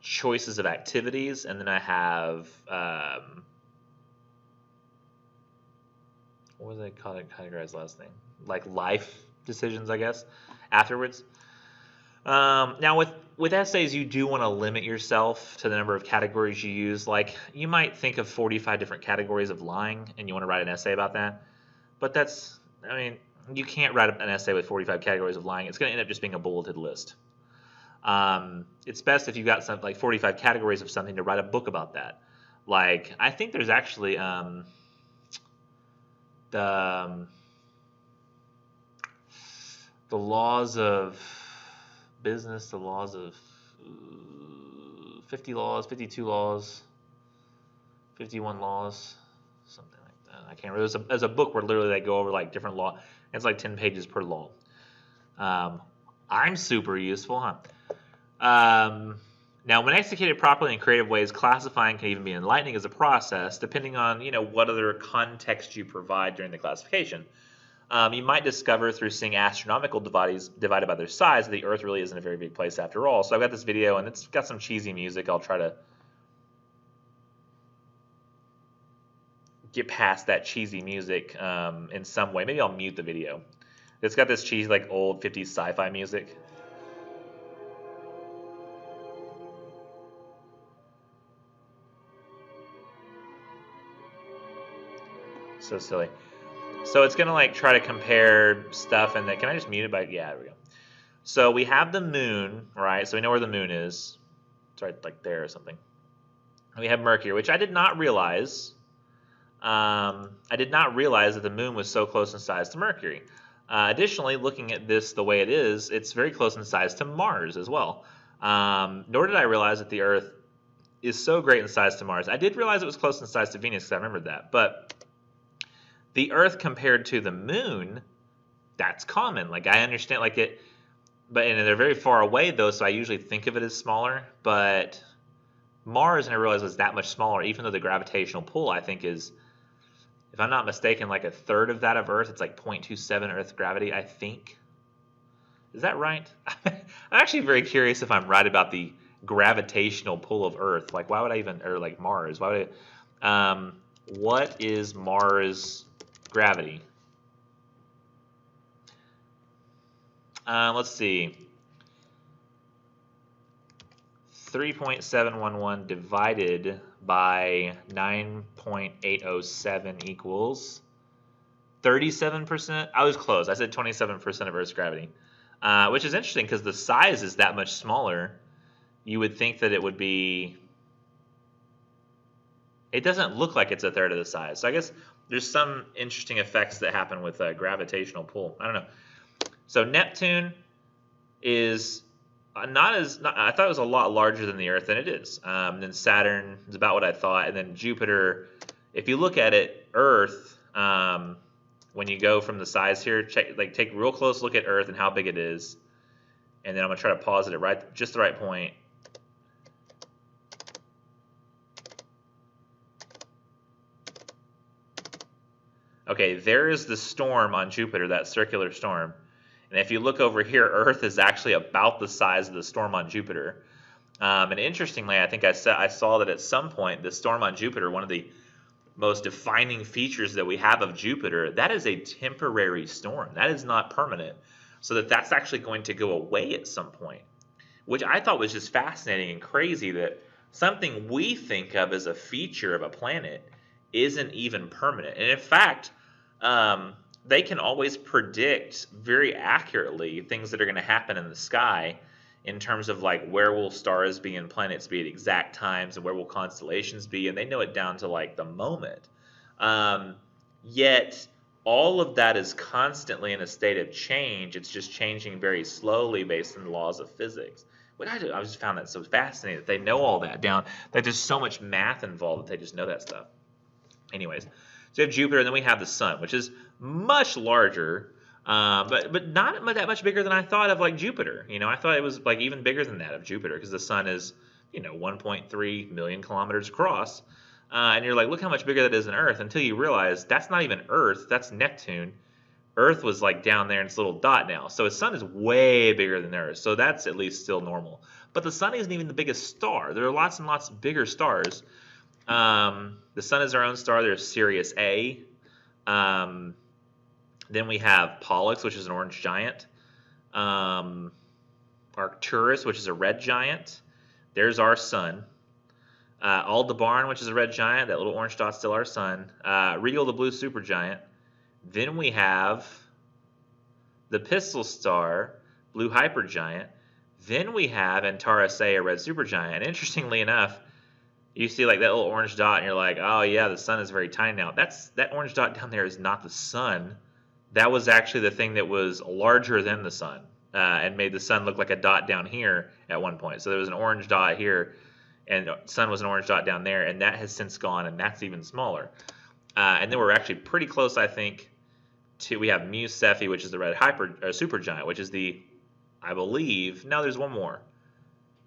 choices of activities, and then I have what was I categorized last thing? Like life decisions, I guess, afterwards. Now with essays, you do want to limit yourself to the number of categories you use. Like you might think of 45 different categories of lying, and you want to write an essay about that. But that's, I mean, you can't write an essay with 45 categories of lying. It's going to end up just being a bulleted list. It's best if you've got something like 45 categories of something to write a book about that. Like, I think there's actually the laws of business, the laws of 50 laws, 52 laws, 51 laws, something like that. I can't remember. There's a book where literally they go over like different law. It's like 10 pages per law. I'm super useful, huh? Now, when executed properly in creative ways, classifying can even be enlightening as a process, depending on what other context you provide during the classification. You might discover through seeing astronomical divided by their size that the Earth really isn't a very big place after all. So I've got this video, and it's got some cheesy music. I'll try to get past that cheesy music in some way. Maybe I'll mute the video. It's got this cheesy, like old 50s sci-fi music. So silly. So it's gonna like try to compare stuff, and can I just mute it by? Yeah, there we go. So we have the moon, right? So we know where the moon is. It's right like there or something. And we have Mercury, which I did not realize. I did not realize that the moon was so close in size to Mercury. Additionally, looking at this the way it is, it's very close in size to Mars as well. Nor did I realize that the Earth is so great in size to Mars. I did realize it was close in size to Venus because I remembered that, but the Earth compared to the moon, that's common. Like I understand, like it, but and they're very far away though, so I usually think of it as smaller. But Mars, and I realized, was that much smaller, even though the gravitational pull, I think, is, if I'm not mistaken, like a third of that of Earth. It's like 0.27 Earth gravity, I think. Is that right? I'm actually very curious if I'm right about the gravitational pull of Earth. Like, why would I even, or like Mars? Why would I? What is Mars gravity. Let's see. 3.711 divided by 9.807 equals 37%. I was close. I said 27% of Earth's gravity, which is interesting because the size is that much smaller. You would think that it would be. It doesn't look like it's a third of the size. So I guess there's some interesting effects that happen with gravitational pull. I don't know. So Neptune is I thought it was a lot larger than the Earth, than it is. Then Saturn is about what I thought, and then Jupiter. If you look at it, Earth, when you go from the size here, take a real close look at Earth and how big it is, and then I'm gonna try to pause it at just the right point. Okay, there is the storm on Jupiter, that circular storm. And if you look over here, Earth is actually about the size of the storm on Jupiter. And interestingly, I think I saw that at some point, the storm on Jupiter, one of the most defining features that we have of Jupiter, that is a temporary storm. That is not permanent. So that's actually going to go away at some point, which I thought was just fascinating and crazy, that something we think of as a feature of a planet isn't even permanent. And in fact, they can always predict very accurately things that are going to happen in the sky in terms of like where will stars be and planets be at exact times and where will constellations be, and they know it down to like the moment. Yet all of that is constantly in a state of change. It's just changing very slowly based on the laws of physics. What I just found that so fascinating that they know all that down, that there's so much math involved that they just know that stuff. Anyways, so we have Jupiter, and then we have the Sun, which is much larger, but not that much bigger than I thought of, like Jupiter. You know, I thought it was like even bigger than that of Jupiter, because the Sun is, 1.3 million kilometers across, and you're like, look how much bigger that is than Earth, until you realize that's not even Earth, that's Neptune. Earth was like down there in its little dot now, so its Sun is way bigger than Earth, so that's at least still normal. But the Sun isn't even the biggest star. There are lots and lots of bigger stars. The Sun is our own star. There's Sirius A. Then we have Pollux, which is an orange giant. Arcturus, which is a red giant. There's our Sun. Aldebaran, which is a red giant. That little orange dot's still our Sun. Rigel, the blue supergiant. Then we have the Pistol Star, blue hypergiant. Then we have Antares A, a red supergiant. And interestingly enough, you see like that little orange dot, and you're like, oh yeah, the Sun is very tiny now. That orange dot down there is not the Sun. That was actually the thing that was larger than the Sun, and made the Sun look like a dot down here at one point. So there was an orange dot here, and the Sun was an orange dot down there, and that has since gone, and that's even smaller. And then we're actually pretty close, I think, to, we have Mu Cephei, which is the red supergiant, which is the, I believe, no, there's one more.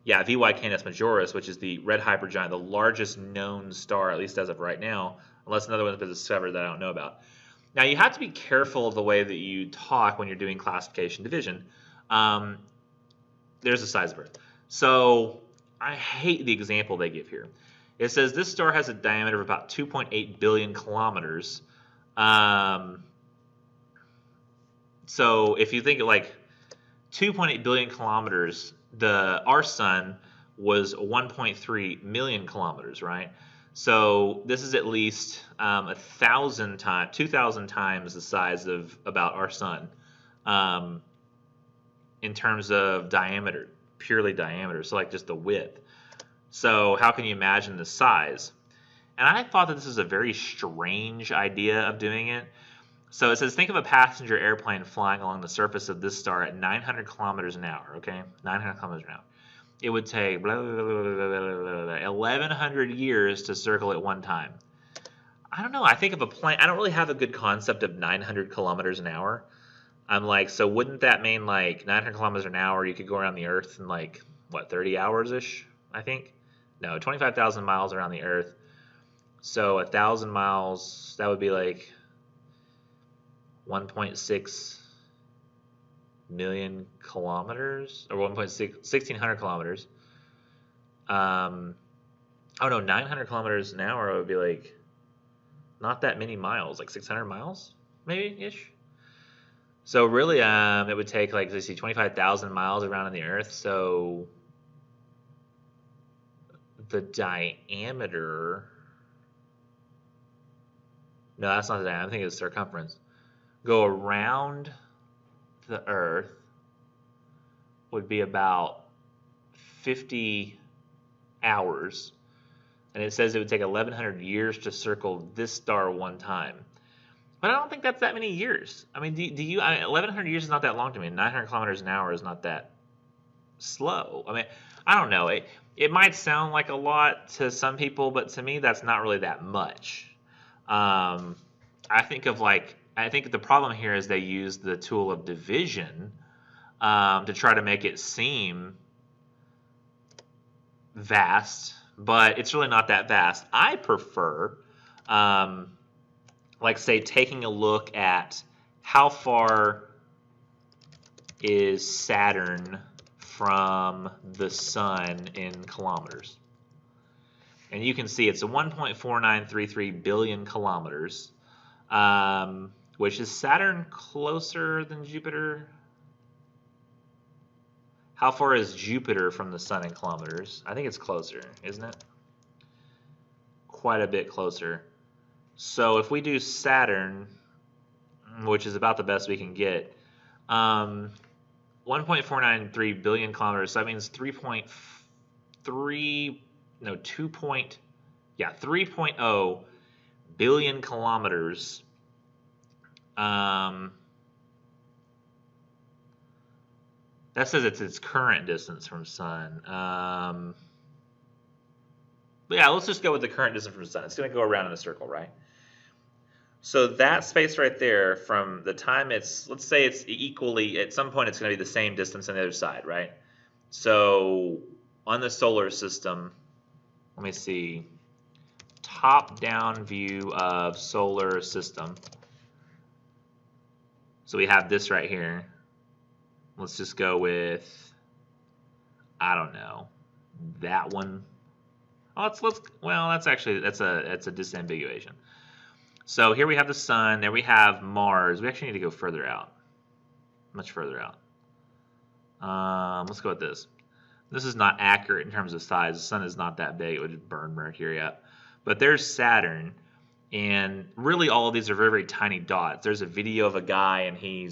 Yeah, VY Canis Majoris, which is the red hypergiant, the largest known star, at least as of right now, unless another one's been discovered that I don't know about. Now, you have to be careful of the way that you talk when you're doing classification division. There's the size of Earth. So I hate the example they give here. It says this star has a diameter of about 2.8 billion kilometers. So if you think of like 2.8 billion kilometers, our Sun was 1.3 million kilometers, right? So this is at least 2,000 times the size of about our Sun, in terms of diameter, purely diameter, so like just the width. So how can you imagine the size? And I thought that this was a very strange idea of doing it. So it says, think of a passenger airplane flying along the surface of this star at 900 kilometers an hour, okay? 900 kilometers an hour. It would take 1,100 years to circle at one time. I don't know. I think of a plane. I don't really have a good concept of 900 kilometers an hour. I'm like, so wouldn't that mean like 900 kilometers an hour, you could go around the Earth in like, what, 30 hours-ish, I think? No, 25,000 miles around the Earth. So 1,000 miles, that would be like 1.6 million kilometers, or 1,600 kilometers. Oh no, 900 kilometers an hour would be like not that many miles, like 600 miles, maybe-ish. So really, it would take, like, let's see, 25,000 miles around in the Earth. So the diameter, no, that's not the diameter. I think it's circumference. Go around the Earth would be about 50 hours. And it says it would take 1,100 years to circle this star one time. But I don't think that's that many years. I mean, 1,100 years is not that long to me. 900 kilometers an hour is not that slow. I mean, I don't know. It might sound like a lot to some people, but to me, that's not really that much. I think the problem here is they use the tool of division to try to make it seem vast, but it's really not that vast. I prefer, like, say, taking a look at how far is Saturn from the sun in kilometers. And you can see it's a 1.4933 billion kilometers, which is Saturn closer than Jupiter? How far is Jupiter from the sun in kilometers? I think it's closer, isn't it? Quite a bit closer. So if we do Saturn, which is about the best we can get, 1.493 billion kilometers, so that means 3.0 billion kilometers. That says it's its current distance from sun. But yeah, let's just go with the current distance from the sun. It's going to go around in a circle, right? So that space right there, from the time it's, let's say it's equally, at some point it's going to be the same distance on the other side, right? So on the solar system, let me see, top-down view of solar system. So we have this right here. Let's just go with, I don't know, that one. Oh, that's a disambiguation. So here we have the sun. There we have Mars. We actually need to go further out, much further out. Let's go with this. This is not accurate in terms of size. The sun is not that big. It would burn Mercury up. But there's Saturn, and really all of these are very, very tiny dots. There's a video of a guy, and he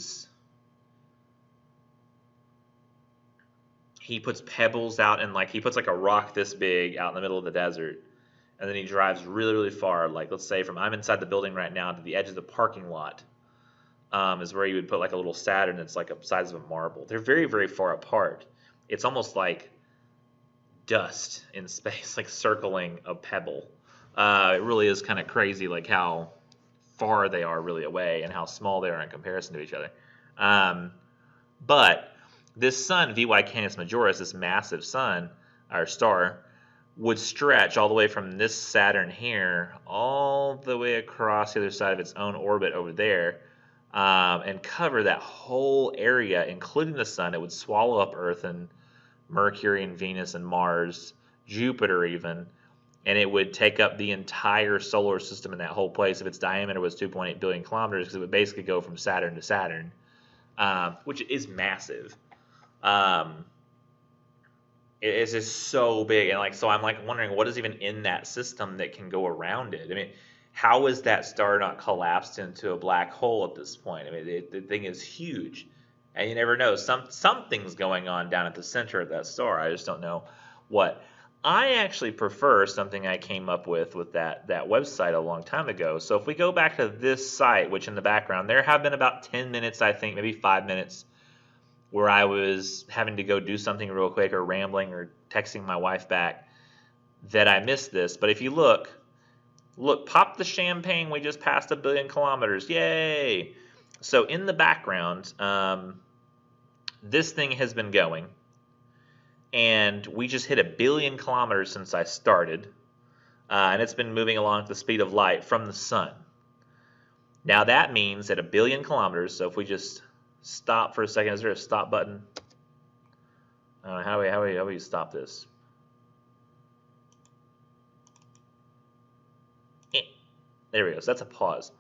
puts pebbles out, and he puts like a rock this big out in the middle of the desert, and then he drives really, really far. Like, let's say I'm inside the building right now to the edge of the parking lot, is where you would put like a little Saturn that's like the size of a marble. They're very, very far apart. It's almost like dust in space, like circling a pebble. It really is kind of crazy, like how far they are really away and how small they are in comparison to each other. But this sun, VY Canis Majoris, this massive sun, or star, would stretch all the way from this Saturn here all the way across the other side of its own orbit over there, and cover that whole area, including the sun. It would swallow up Earth and Mercury and Venus and Mars, Jupiter even, and it would take up the entire solar system in that whole place if its diameter was 2.8 billion kilometers, because it would basically go from Saturn to Saturn, which is massive. It's just so big, and so I'm wondering what is even in that system that can go around it. I mean, how is that star not collapsed into a black hole at this point? I mean, the thing is huge, and you never know. Something's going on down at the center of that star. I just don't know what. I actually prefer something I came up with that website a long time ago. So if we go back to this site, which in the background, there have been about 10 minutes, I think, maybe 5 minutes, where I was having to go do something real quick or rambling or texting my wife back that I missed this. But if you look, pop the champagne, we just passed 1 billion kilometers. Yay! So in the background, this thing has been going. And we just hit 1 billion kilometers since I started. And it's been moving along at the speed of light from the sun. Now that means at 1 billion kilometers, so if we just stop for a second, is there a stop button? How do we stop this? There we go. So that's a pause.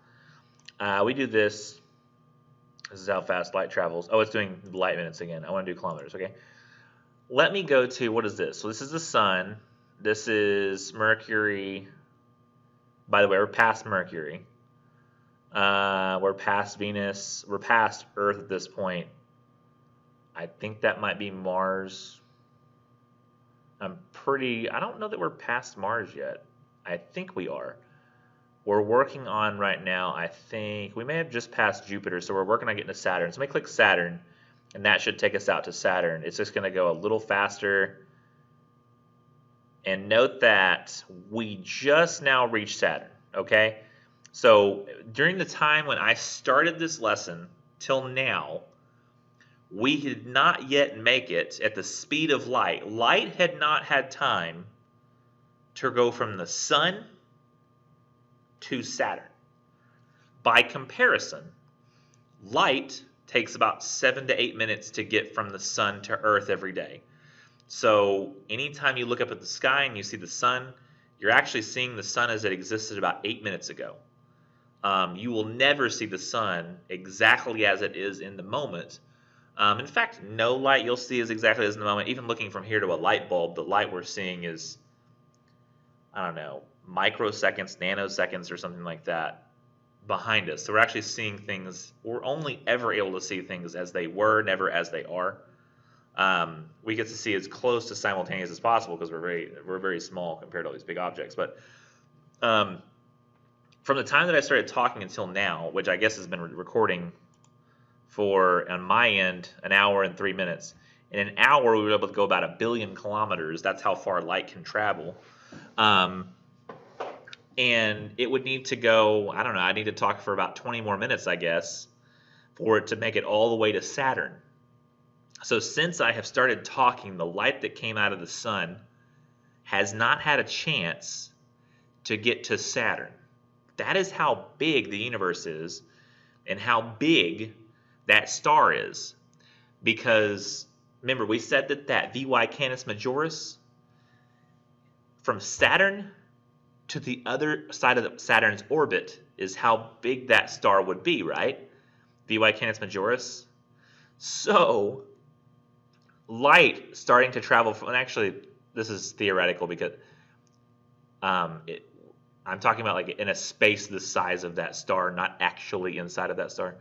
We do this. This is how fast light travels. Oh, it's doing light minutes again. I want to do kilometers, okay? Let me go to, what is this? So this is the sun. This is Mercury. By the way, we're past Mercury. We're past Venus. We're past Earth at this point. I think that might be Mars. I don't know that we're past Mars yet. I think we are. We're working on right now, I think, we may have just passed Jupiter, so we're working on getting to Saturn. So let me click Saturn, and that should take us out to Saturn. It's just going to go a little faster. And note that we just now reached Saturn, okay? So during the time when I started this lesson till now, we did not yet make it at the speed of light. Light had not had time to go from the sun to Saturn. By comparison, light takes about 7 to 8 minutes to get from the sun to Earth every day. So anytime you look up at the sky and you see the sun, you're actually seeing the sun as it existed about 8 minutes ago. You will never see the sun exactly as it is in the moment. In fact, no light you'll see is exactly as in the moment. Even looking from here to a light bulb, the light we're seeing is, I don't know, microseconds, nanoseconds, or something like that behind us. So we're actually seeing things, we're only ever able to see things as they were, never as they are. We get to see as close to simultaneous as possible because we're very small compared to all these big objects. But from the time that I started talking until now, which I guess has been recording for, on my end, an hour and 3 minutes. In an hour, we were able to go about 1 billion kilometers. That's how far light can travel. And it would need to go, I don't know, I need to talk for about 20 more minutes, I guess, for it to make it all the way to Saturn. So since I have started talking, the light that came out of the sun has not had a chance to get to Saturn. That is how big the universe is and how big that star is. Because, remember, we said that VY Canis Majoris, from Saturn to the other side of Saturn's orbit is how big that star would be, right? VY Canis Majoris. So, light starting to travel from, and actually, this is theoretical because I'm talking about like in a space the size of that star, not actually inside of that star,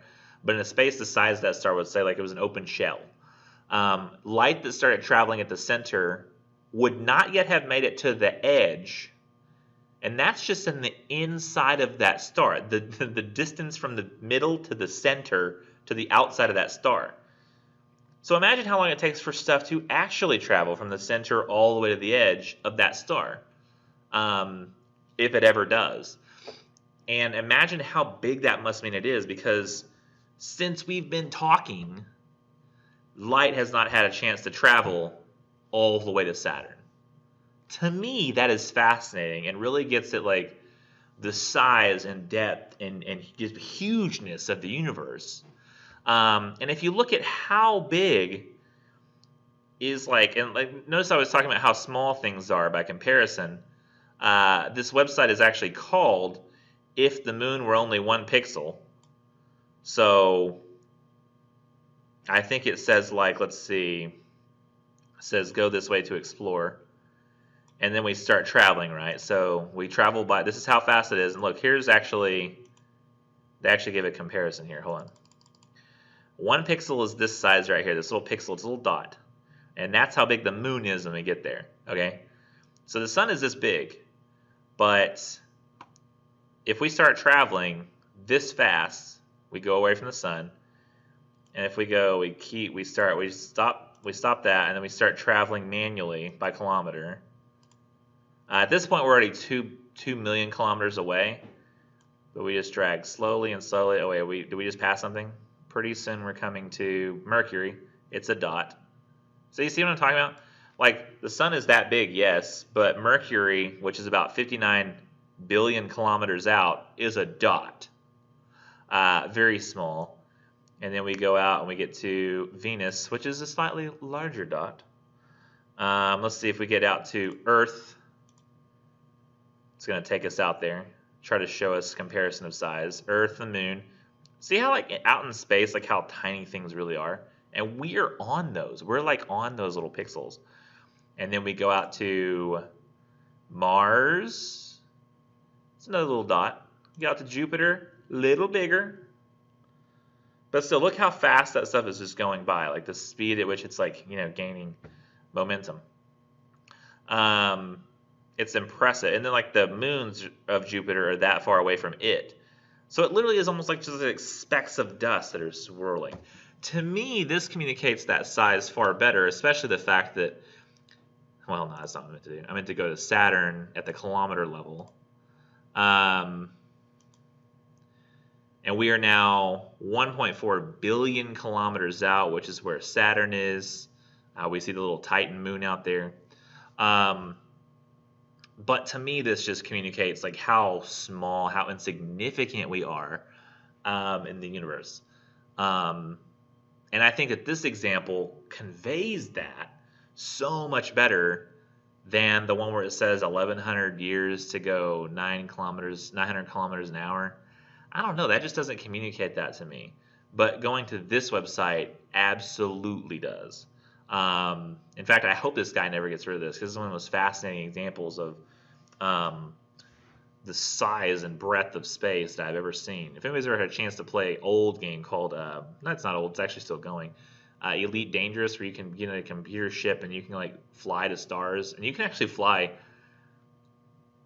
but in a space the size of that star would say like it was an open shell. Light that started traveling at the center would not yet have made it to the edge, and that's just in the inside of that star, the distance from the middle to the center to the outside of that star. So imagine how long it takes for stuff to actually travel from the center all the way to the edge of that star, if it ever does. And imagine how big that must mean it is, because since we've been talking, light has not had a chance to travel all the way to Saturn. To me, that is fascinating and really gets at like the size and depth and just hugeness of the universe. And if you look at how big is like, and like, notice I was talking about how small things are by comparison. This website is actually called If the Moon Were Only 1 Pixel. So I think it says like, let's see, it says go this way to explore. And then we start traveling, right? So we travel by, this is how fast it is. And look, here's actually, they actually give a comparison here. Hold on. 1 pixel is this size right here, this little pixel, it's a little dot. And that's how big the moon is when we get there, okay? So the sun is this big, but if we start traveling this fast, we go away from the sun. And if we go, we stop that, and then we start traveling manually by kilometer. At this point, we're already 2 million kilometers away, but we just drag slowly and slowly. Oh wait, did we just pass something? Pretty soon we're coming to Mercury. It's a dot. So you see what I'm talking about? Like, the sun is that big, yes, but Mercury, which is about 59 billion kilometers out, is a dot. Very small. And then we go out and we get to Venus, which is a slightly larger dot. Let's see if we get out to Earth. It's going to take us out there. try to show us comparison of size. Earth, the moon. See how like out in space, like how tiny things really are? And we are on those. We're like on those little pixels. And then we go out to Mars. It's another little dot. Go out to Jupiter, little bigger. But still, look how fast that stuff is just going by. Like the speed at which it's like, you know, gaining momentum. It's impressive. And then like the moons of Jupiter are that far away from it. So it literally is almost like just like specks of dust that are swirling. To me, this communicates that size far better, especially the fact that, well, no, that's not what I meant to do. I meant to go to Saturn at the kilometer level. And we are now 1.4 billion kilometers out, which is where Saturn is. We see the little Titan moon out there. But to me, this just communicates like how small, how insignificant we are in the universe. And I think that this example conveys that so much better than the one where it says 1,100 years to go 900 kilometers an hour. I don't know. That just doesn't communicate that to me. But going to this website absolutely does. In fact, I hope this guy never gets rid of this because it's one of the most fascinating examples of the size and breadth of space that I've ever seen. If anybody's ever had a chance to play an old game called, that's not old, it's actually still going, Elite Dangerous, where you can get in a computer ship and you can like fly to stars, and you can actually fly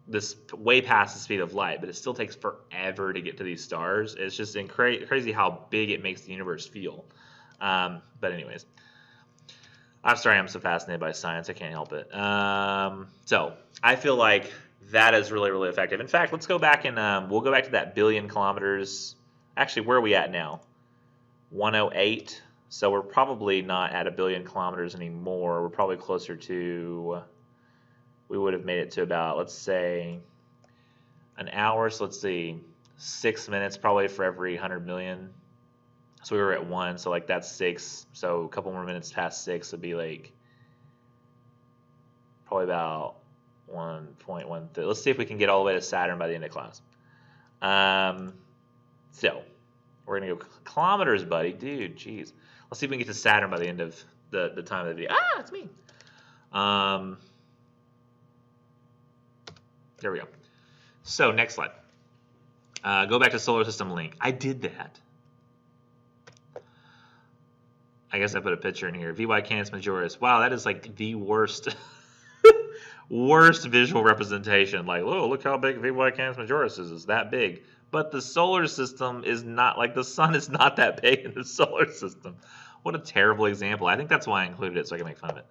this way past the speed of light, but it still takes forever to get to these stars. It's just crazy how big it makes the universe feel. But anyways, I'm sorry I'm so fascinated by science. I can't help it. So I feel like that is really, really effective. In fact, let's go back and we'll go back to that billion kilometers. Actually, where are we at now? 108. So we're probably not at a billion kilometers anymore. We're probably closer to, we would have made it to about, let's say, an hour. So let's see, 6 minutes probably for every 100 million. So we were at 1, so like that's 6. So a couple more minutes past 6 would be like probably about 1.1. Let's see if we can get all the way to Saturn by the end of class. So we're gonna go kilometers, buddy, dude. Jeez. Let's see if we can get to Saturn by the end of the time of the video. Ah, it's me. There we go. So next slide. Go back to solar system link. I did that. I guess I put a picture in here. VY Canis Majoris. Wow, that is like the worst, worst visual representation. Like, oh, look how big VY Canis Majoris is. It's that big. But the solar system is not, like the sun is not that big in the solar system. What a terrible example. I think that's why I included it, so I can make fun of it.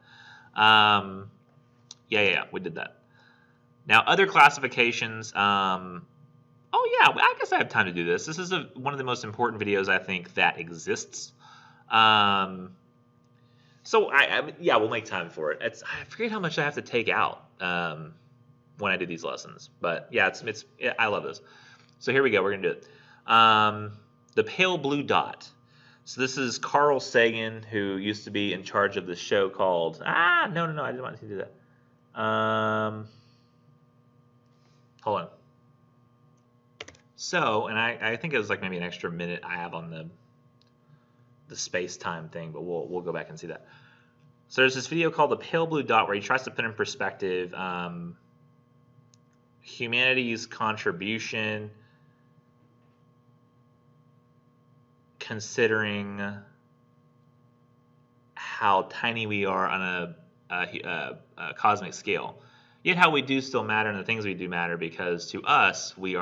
Yeah, we did that. Now, other classifications. Oh, yeah, I guess I have time to do this. This is one of the most important videos, I think, that exists. So yeah, we'll make time for it. I forget how much I have to take out when I do these lessons, but yeah, I love this. So here we go. We're gonna do it. The pale blue dot. So this is Carl Sagan, who used to be in charge of the show called no, I didn't want to do that. Hold on. So, and I think it was like maybe an extra minute I have on the space-time thing, but we'll go back and see that. So there's this video called The Pale Blue Dot where he tries to put in perspective humanity's contribution considering how tiny we are on a cosmic scale. Yet how we do still matter and the things we do matter, because to us we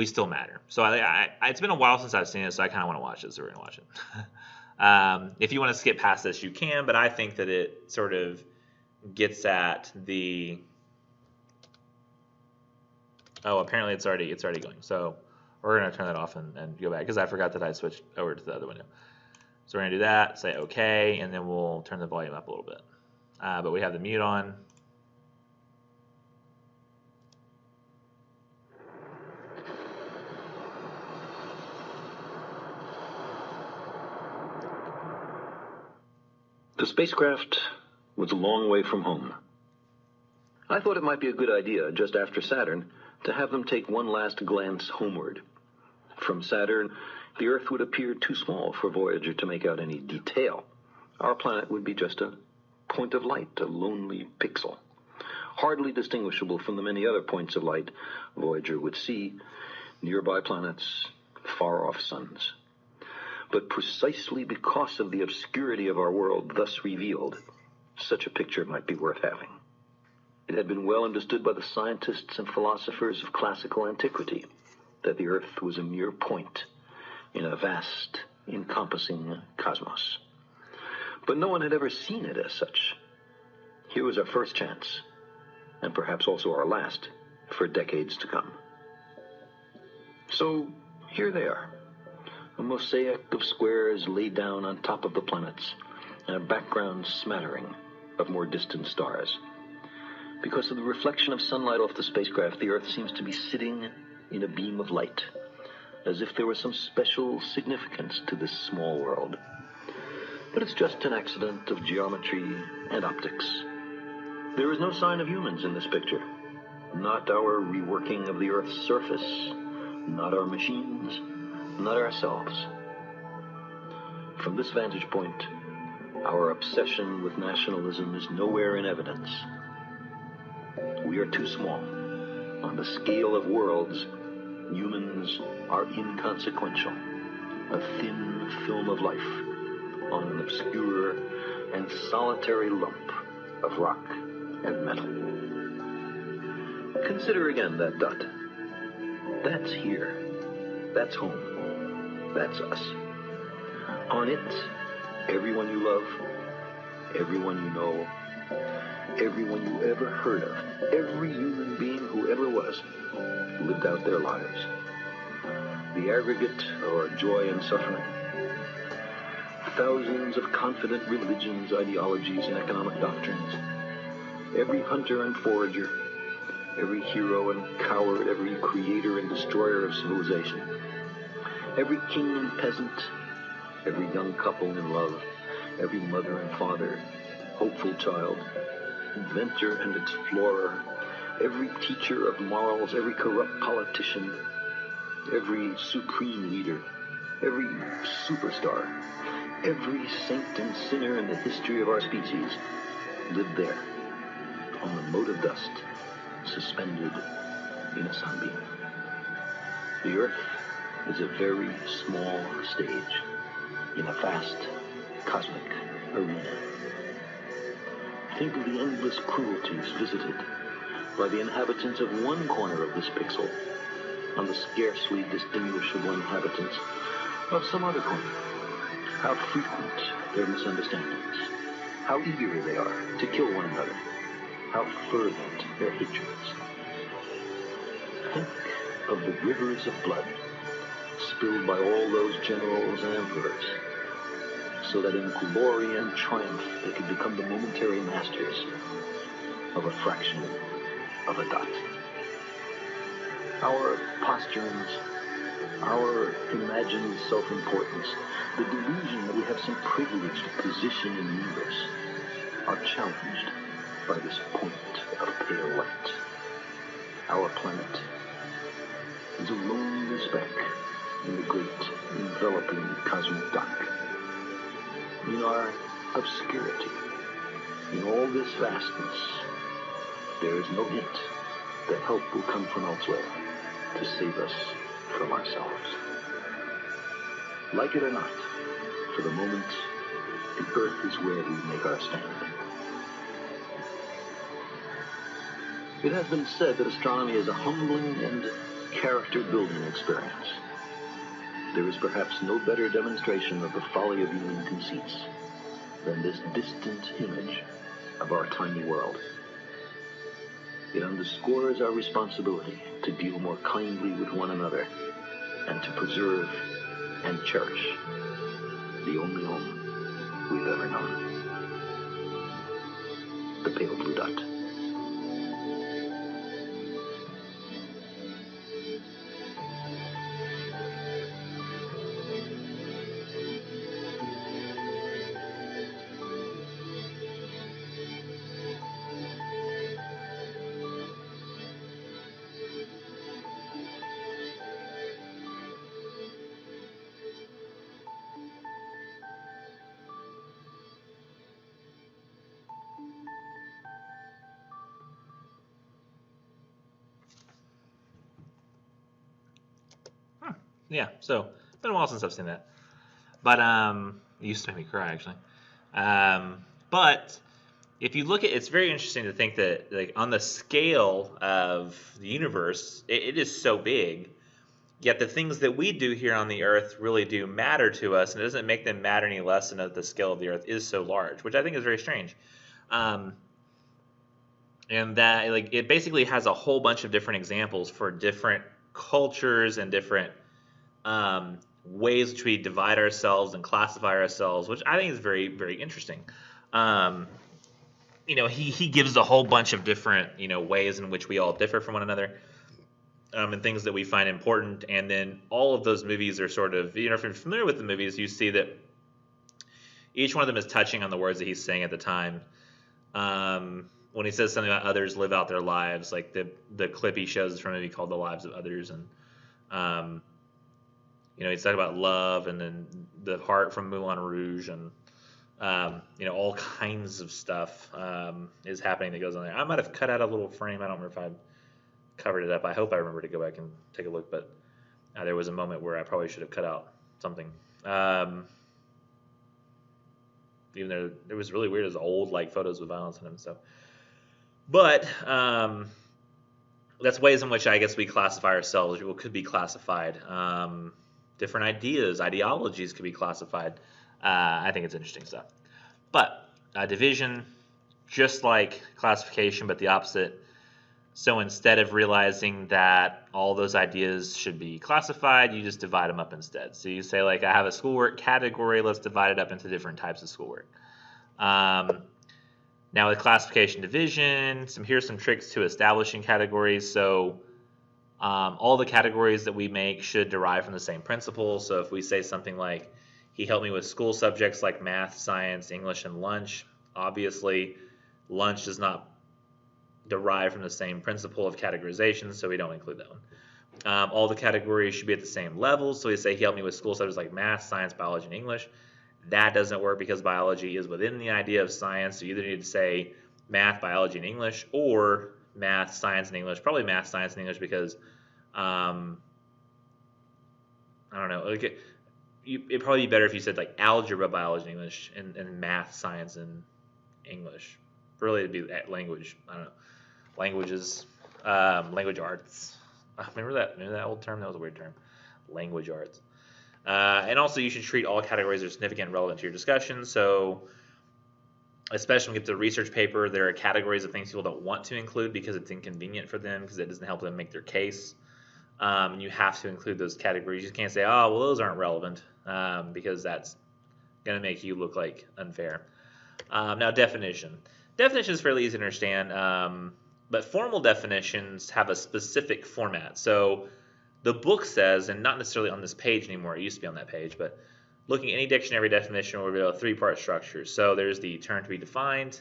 still matter. So it's been a while since I've seen it, so I kind of want to watch it, so we're going to watch it. If you want to skip past this, you can, but I think that it sort of gets at the... Oh, apparently it's already going. So we're going to turn that off and go back, because I forgot that I switched over to the other window. So we're going to do that, say OK, and then we'll turn the volume up a little bit. But we have the mute on. The spacecraft was a long way from home. I thought it might be a good idea, just after Saturn, to have them take one last glance homeward. From Saturn, the Earth would appear too small for Voyager to make out any detail. Our planet would be just a point of light, a lonely pixel, hardly distinguishable from the many other points of light Voyager would see, nearby planets, far-off suns. But precisely because of the obscurity of our world thus revealed, such a picture might be worth having. It had been well understood by the scientists and philosophers of classical antiquity that the Earth was a mere point in a vast, encompassing cosmos. But no one had ever seen it as such. Here was our first chance, and perhaps also our last, for decades to come. So here they are, a mosaic of squares laid down on top of the planets, and a background smattering of more distant stars. Because of the reflection of sunlight off the spacecraft, the Earth seems to be sitting in a beam of light, as if there was some special significance to this small world. But it's just an accident of geometry and optics. There is no sign of humans in this picture. Not our reworking of the Earth's surface, not our machines, not ourselves. From this vantage point, our obsession with nationalism is nowhere in evidence. We are too small. On the scale of worlds, humans are inconsequential, a thin film of life on an obscure and solitary lump of rock and metal. Consider again that dot. That's here. That's home. That's us. On it, everyone you love, everyone you know, everyone you ever heard of, every human being who ever was, lived out their lives. The aggregate of our joy and suffering. Thousands of confident religions, ideologies, and economic doctrines. Every hunter and forager, every hero and coward, every creator and destroyer of civilization. Every king and peasant, every young couple in love, every mother and father, hopeful child, inventor and explorer, every teacher of morals, every corrupt politician, every supreme leader, every superstar, every saint and sinner in the history of our species lived there, on a mote of dust, suspended in a sunbeam. The Earth is a very small stage in a vast cosmic arena. Think of the endless cruelties visited by the inhabitants of one corner of this pixel on the scarcely distinguishable inhabitants of some other corner. How frequent their misunderstandings, how eager they are to kill one another, how fervent their hatreds. Think of the rivers of blood spilled by all those generals and emperors, so that in glory and triumph they could become the momentary masters of a fraction of a dot. Our posturings, our imagined self-importance, the delusion that we have some privileged position in the universe, are challenged by this point of pale light. Our planet is a lonely speck in the great enveloping cosmic dark. In our obscurity, in all this vastness, there is no hint that help will come from elsewhere to save us from ourselves. Like it or not, for the moment, the Earth is where we make our stand. It has been said that astronomy is a humbling and character-building experience. There is perhaps no better demonstration of the folly of human conceits than this distant image of our tiny world. It underscores our responsibility to deal more kindly with one another and to preserve and cherish the only home we've ever known. The pale blue dot. Yeah, so it's been a while since I've seen that. But it used to make me cry actually. But if you look at, it's very interesting to think that like on the scale of the universe, it is so big. Yet the things that we do here on the Earth really do matter to us, and it doesn't make them matter any less than that the scale of the Earth is so large, which I think is very strange. And that like it basically has a whole bunch of different examples for different cultures and different ways which we divide ourselves and classify ourselves, which I think is very, very interesting. He gives a whole bunch of different, ways in which we all differ from one another, and things that we find important. And then all of those movies are sort of, if you're familiar with the movies, you see that each one of them is touching on the words that he's saying at the time. When he says something about others live out their lives, like the clip he shows is from a movie called The Lives of Others, and he's talking about love, and then the heart from Moulin Rouge, and all kinds of stuff is happening that goes on there. I might have cut out a little frame. I don't remember if I covered it up. I hope I remember to go back and take a look, but there was a moment where I probably should have cut out something. Even though it was really weird as old like photos with violence in them and stuff. But that's ways in which I guess we classify ourselves, or could be classified. Different ideas, ideologies could be classified. I think it's interesting stuff. But division, just like classification, but the opposite. So instead of realizing that all those ideas should be classified, you just divide them up instead. So you say, like, I have a schoolwork category, let's divide it up into different types of schoolwork. Now with classification division, here's some tricks to establishing categories. So all the categories that we make should derive from the same principle. So if we say something like, he helped me with school subjects like math, science, English, and lunch, obviously lunch does not derive from the same principle of categorization, so we don't include that one. All the categories should be at the same level. So we say he helped me with school subjects like math, science, biology, and English. That doesn't work because biology is within the idea of science. So you either need to say math, biology, and English, or math, science, and English. Probably math, science, and English because, I don't know. It'd probably be better if you said like algebra, biology, and English, and math, science, and English. Really, it'd be language. I don't know. Languages, language arts. Remember that old term? That was a weird term. Language arts. And also, you should treat all categories as significant and relevant to your discussion. So, especially when you get to the research paper, there are categories of things people don't want to include because it's inconvenient for them, because it doesn't help them make their case. And you have to include those categories. You can't say, oh, well, those aren't relevant, because that's going to make you look like unfair. Now, definition. Definition is fairly easy to understand, but formal definitions have a specific format. So the book says, and not necessarily on this page anymore, it used to be on that page, but looking at any dictionary definition will reveal a three-part structure. So there's the term to be defined,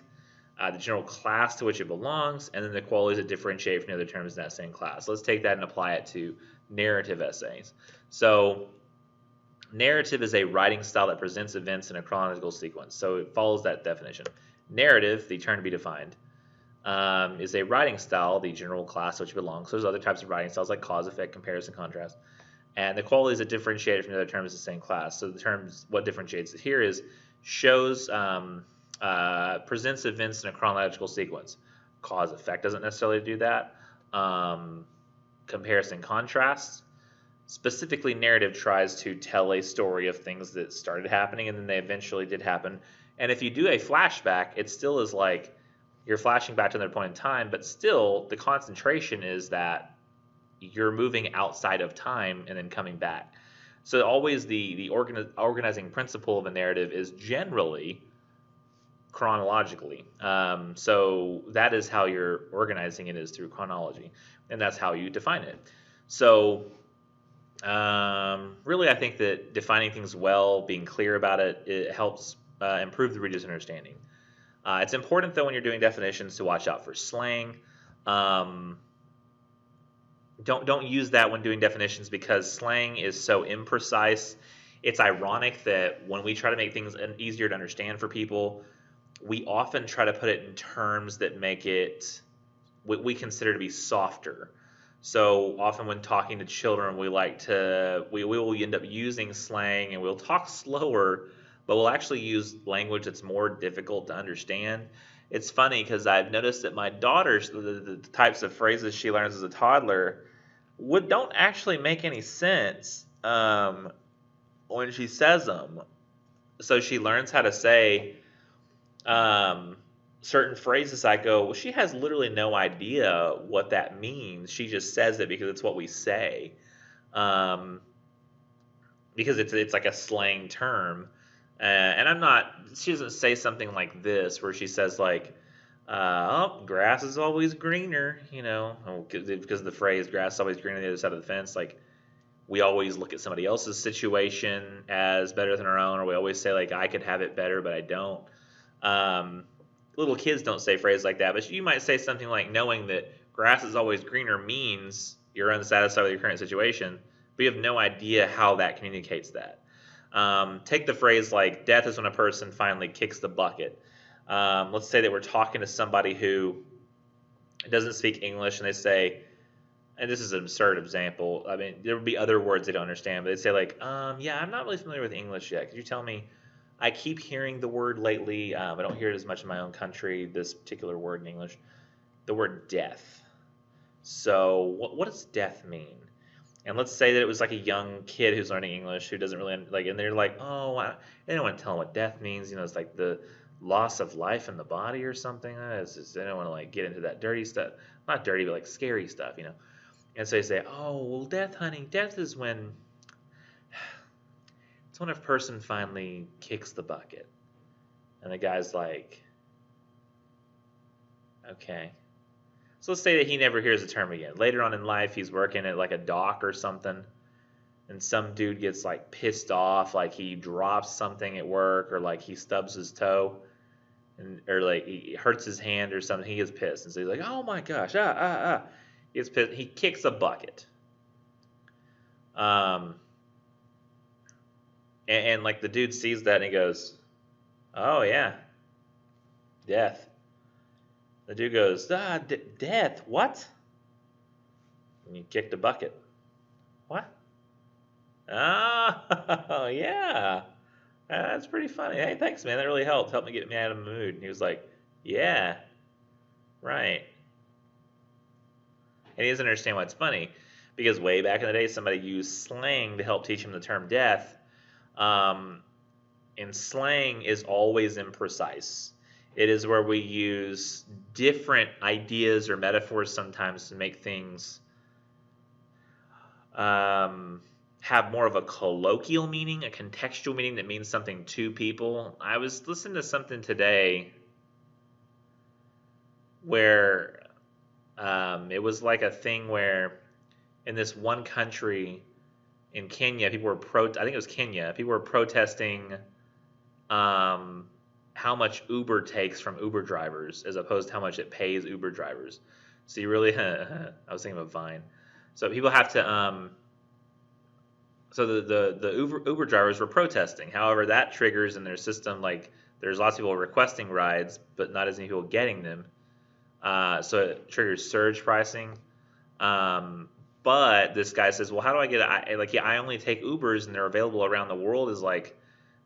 the general class to which it belongs, and then the qualities that differentiate from the other terms in that same class. Let's take that and apply it to narrative essays. So narrative is a writing style that presents events in a chronological sequence. So it follows that definition. Narrative, the term to be defined, is a writing style, the general class to which it belongs. So there's other types of writing styles like cause, effect, comparison, contrast. And the qualities that differentiate from the other terms in the same class. So the terms, what differentiates it here is shows, presents events in a chronological sequence. Cause, effect doesn't necessarily do that. Comparison, contrast. Specifically, narrative tries to tell a story of things that started happening and then they eventually did happen. And if you do a flashback, it still is like you're flashing back to another point in time, but still the concentration is that you're moving outside of time and then coming back. So always the organizing principle of a narrative is generally chronologically. So that is how you're organizing it, is through chronology, and that's how you define it. So really, I think that defining things well, being clear about it, it helps improve the reader's understanding. It's important, though, when you're doing definitions to watch out for slang. Don't use that when doing definitions because slang is so imprecise. It's ironic that when we try to make things easier to understand for people, we often try to put it in terms that make it what we consider to be softer. So often when talking to children, we will end up using slang, and we'll talk slower, but we'll actually use language that's more difficult to understand. It's funny because I've noticed that my daughter's the types of phrases she learns as a toddler don't actually make any sense when she says them. So she learns how to say certain phrases. I go, well, she has literally no idea what that means. She just says it because it's what we say, um, because it's like a slang term. And I'm not. She doesn't say something like this where she says like, "Oh, grass is always greener," because of the phrase "grass is always greener on the other side of the fence." Like, we always look at somebody else's situation as better than our own, or we always say like, "I could have it better, but I don't." Little kids don't say phrases like that, but you might say something like, knowing that grass is always greener means you're unsatisfied with your current situation, but you have no idea how that communicates that. Take the phrase like, death is when a person finally kicks the bucket. Let's say that we're talking to somebody who doesn't speak English, and they say, and this is an absurd example, I mean, there would be other words they don't understand, but they'd say like, yeah, I'm not really familiar with English yet. Could you tell me? I keep hearing the word lately. I don't hear it as much in my own country, this particular word in English. The word death. So what does death mean? And let's say that it was like a young kid who's learning English who doesn't really, like, and they're like, oh, they don't want to tell them what death means. It's like the loss of life in the body or something. They don't want to like get into that dirty stuff. Not dirty, but like scary stuff, And so they say, oh, well, death, honey, death is when it's when a person finally kicks the bucket. And the guy's like, okay. So let's say that he never hears the term again. Later on in life, he's working at like a dock or something, and some dude gets like pissed off, like he drops something at work, or like he stubs his toe, or like he hurts his hand or something. He gets pissed, and so he's like, oh my gosh, He gets pissed. He kicks a bucket. And like the dude sees that and he goes, oh yeah, death. The dude goes, death, what? And you kicked a bucket. What? Oh, yeah. That's pretty funny. Hey, thanks, man. That really helped. Helped me get me out of the mood. And he was like, yeah, right. And he doesn't understand why it's funny, because way back in the day, somebody used slang to help teach him the term death. And slang is always imprecise. It is where we use different ideas or metaphors sometimes to make things have more of a colloquial meaning, a contextual meaning that means something to people. I was listening to something today where it was like a thing where in this one country in Kenya, people were I think it was Kenya. People were protesting how much Uber takes from Uber drivers as opposed to how much it pays Uber drivers. So you really, I was thinking of Vine. So people have to, so the Uber drivers were protesting. However, that triggers in their system, like there's lots of people requesting rides, but not as many people getting them. So it triggers surge pricing. But this guy says, well, how do I get it? I only take Ubers and they're available around the world. Is like,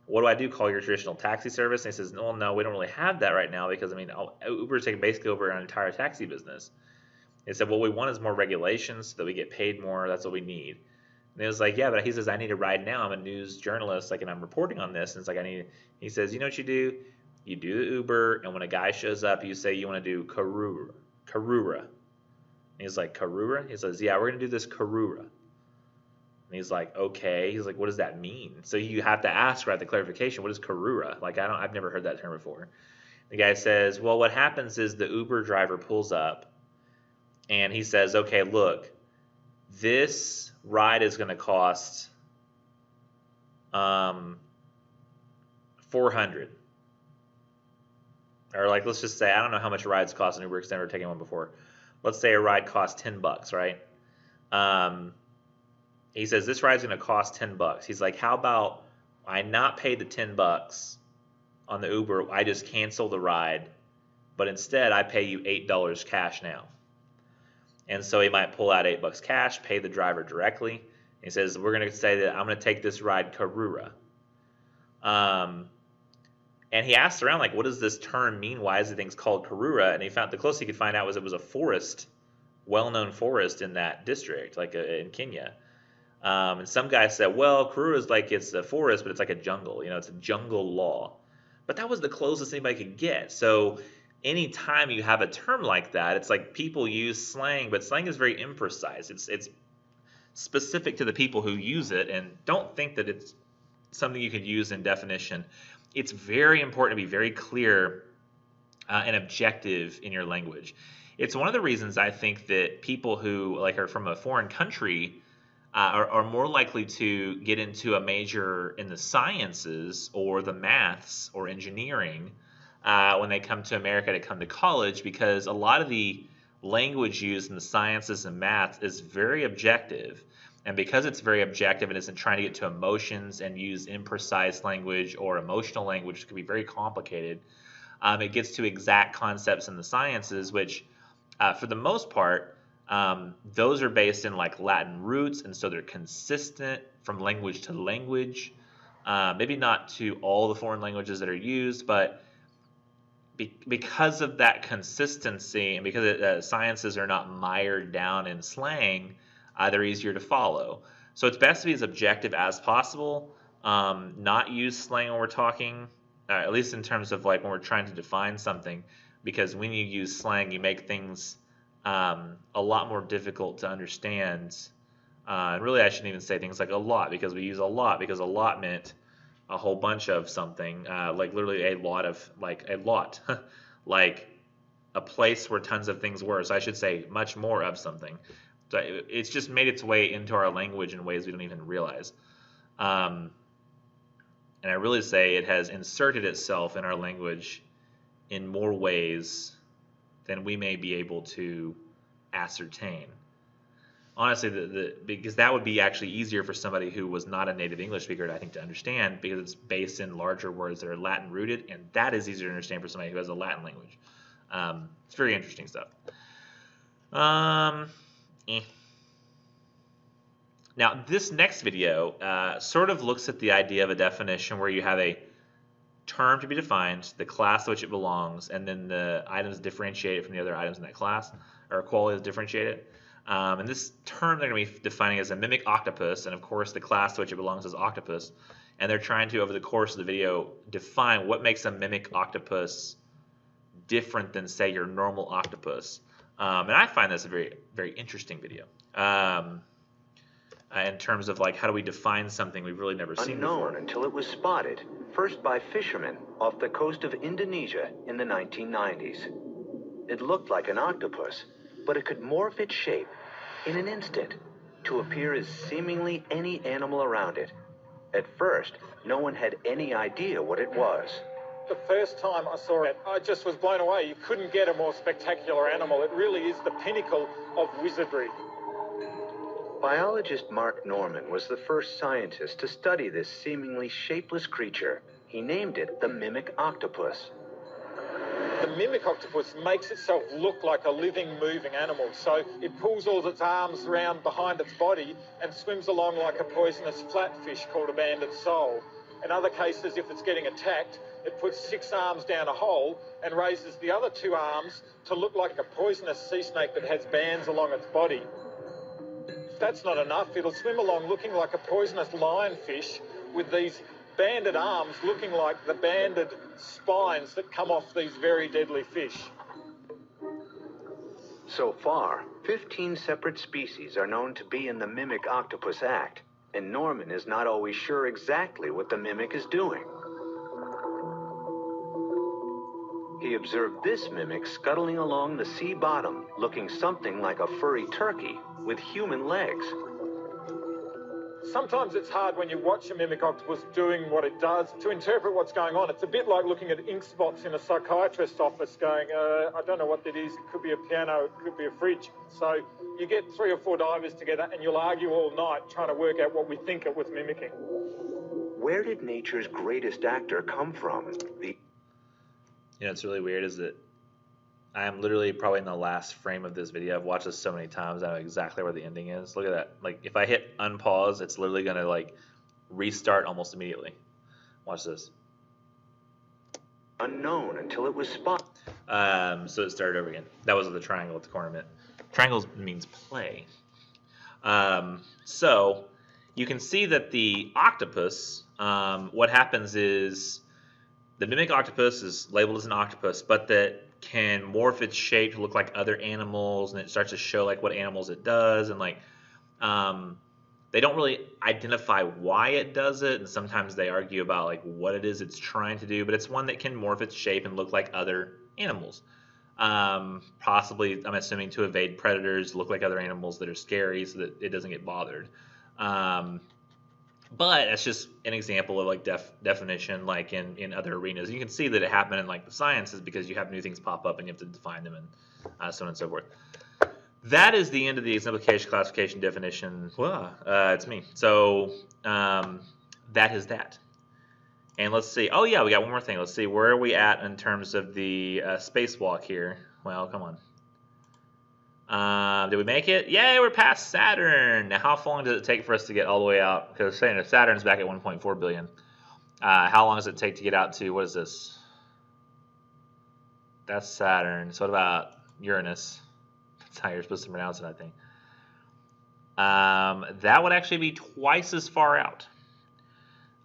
what do I do? Call your traditional taxi service? And he says, no, we don't really have that right now because, Uber's taking basically over our entire taxi business. He said, what we want is more regulations so that we get paid more. That's what we need. And it was like, yeah, but he says, I need a ride now. I'm a news journalist, and I'm reporting on this. And it's like, he says, you know what you do? You do the Uber, and when a guy shows up, you say you want to do Karura. And he's like, Karura? He says, yeah, we're going to do this Karura. And he's like, okay. He's like, what does that mean? So you have to ask, right, the clarification. What is Karura? I've never heard that term before. The guy says, well, what happens is the Uber driver pulls up and he says, okay, look, this ride is going to cost $400. Or let's just say, I don't know how much rides cost in Uber because I've never taken one before. Let's say a ride costs $10, right? He says this ride's going to cost $10. He's like, how about I not pay the $10 on the Uber? I just cancel the ride, but instead I pay you $8 cash now. And so he might pull out $8 cash, pay the driver directly. He says, we're going to say that I'm going to take this ride Karura. And he asked around, like, what does this term mean? Why is the thing called Karura? And he found the closest he could find out was it was a forest, well-known forest in that district, like in Kenya. And some guy said, well, Karura is like it's a forest, but it's like a jungle. You know, it's a jungle law. But that was the closest anybody could get. So anytime you have a term like that, it's like people use slang, but slang is very imprecise. It's specific to the people who use it, and don't think that it's something you could use in definition. It's very important to be very clear and objective in your language. It's one of the reasons I think that people who like are from a foreign country are more likely to get into a major in the sciences or the maths or engineering when they come to America to come to college, because a lot of the language used in the sciences and maths is very objective. And because it's very objective and isn't trying to get to emotions and use imprecise language or emotional language, which can be very complicated, it gets to exact concepts in the sciences, which for the most part, those are based in like Latin roots, and so they're consistent from language to language. Maybe not to all the foreign languages that are used, but because of that consistency and because sciences are not mired down in slang, they're easier to follow. So it's best to be as objective as possible, not use slang when we're talking, at least in terms of like when we're trying to define something, because when you use slang, you make things a lot more difficult to understand. And really, I shouldn't even say things like a lot, because we use a lot because a lot meant a whole bunch of something, like literally a lot of, like a lot, like a place where tons of things were. So I should say much more of something. So it's just made its way into our language in ways we don't even realize. And I really say it has inserted itself in our language in more ways than we may be able to ascertain. Honestly, because that would be actually easier for somebody who was not a native English speaker, I think, to understand, because it's based in larger words that are Latin rooted, and that is easier to understand for somebody who has a Latin language. It's very interesting stuff. Now, this next video sort of looks at the idea of a definition where you have a term to be defined, the class to which it belongs, and then the items differentiated from the other items in that class, or quality is differentiated. And this term they're going to be defining as a mimic octopus, and of course the class to which it belongs is octopus. And they're trying to, over the course of the video, define what makes a mimic octopus different than, say, your normal octopus. And I find this a very, very interesting video. In terms of like, how do we define something we've really never seen before? Unknown until it was spotted, first by fishermen off the coast of Indonesia in the 1990s. It looked like an octopus, but it could morph its shape in an instant to appear as seemingly any animal around it. At first, no one had any idea what it was. The first time I saw it, I just was blown away. You couldn't get a more spectacular animal. It really is the pinnacle of wizardry. Biologist Mark Norman was the first scientist to study this seemingly shapeless creature. He named it the mimic octopus. The mimic octopus makes itself look like a living, moving animal. So it pulls all its arms around behind its body and swims along like a poisonous flatfish called a banded sole. In other cases, if it's getting attacked, it puts 6 arms down a hole and raises the other 2 arms to look like a poisonous sea snake that has bands along its body. If that's not enough, it'll swim along looking like a poisonous lionfish with these banded arms looking like the banded spines that come off these very deadly fish. So far, 15 separate species are known to be in the mimic octopus act, and Norman is not always sure exactly what the mimic is doing. He observed this mimic scuttling along the sea bottom, looking something like a furry turkey with human legs. Sometimes it's hard when you watch a mimic octopus doing what it does to interpret what's going on. It's a bit like looking at ink spots in a psychiatrist's office going, I don't know what that is. It could be a piano, it could be a fridge. So you get 3 or 4 divers together and you'll argue all night trying to work out what we think it was mimicking. Where did nature's greatest actor come from? You know, it's really weird is that I am literally probably in the last frame of this video. I've watched this so many times. I know exactly where the ending is. Look at that. Like, if I hit unpause, it's literally going to, like, restart almost immediately. Watch this. Unknown until it was spotted. So it started over again. That was the triangle at the corner meant. Triangles means play. So you can see that the octopus, what happens is the mimic octopus is labeled as an octopus, but that can morph its shape to look like other animals, and it starts to show like what animals it does, and like they don't really identify why it does it, and sometimes they argue about like what it is it's trying to do, but it's one that can morph its shape and look like other animals. Possibly, I'm assuming, to evade predators, look like other animals that are scary so that it doesn't get bothered. But that's just an example of like definition, like in other arenas. You can see that it happened in like the sciences because you have new things pop up and you have to define them and so on and so forth. That is the end of the exemplification, classification, definition. It's me. So that is that. And let's see. Oh yeah, we got one more thing. Let's see, where are we at in terms of the spacewalk here? Well, come on. Did we make it? Yay, we're past Saturn. Now, how long does it take for us to get all the way out? Because saying that Saturn's back at 1.4 billion. How long does it take to get out to, what is this? That's Saturn. So what about Uranus? That's how you're supposed to pronounce it, I think. That would actually be twice as far out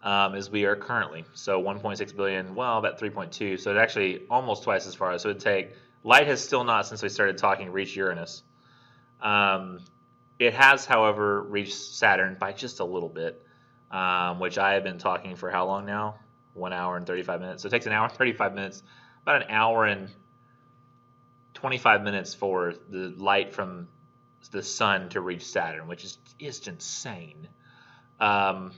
as we are currently. So 1.6 billion, well, about 3.2. So it's actually almost twice as far out. So it would take... Light has still not, since we started talking, reached Uranus. It has, however, reached Saturn by just a little bit, which I have been talking for how long now? 1 hour and 35 minutes. So it takes an hour and 35 minutes, about an hour and 25 minutes for the light from the sun to reach Saturn, which is just insane. And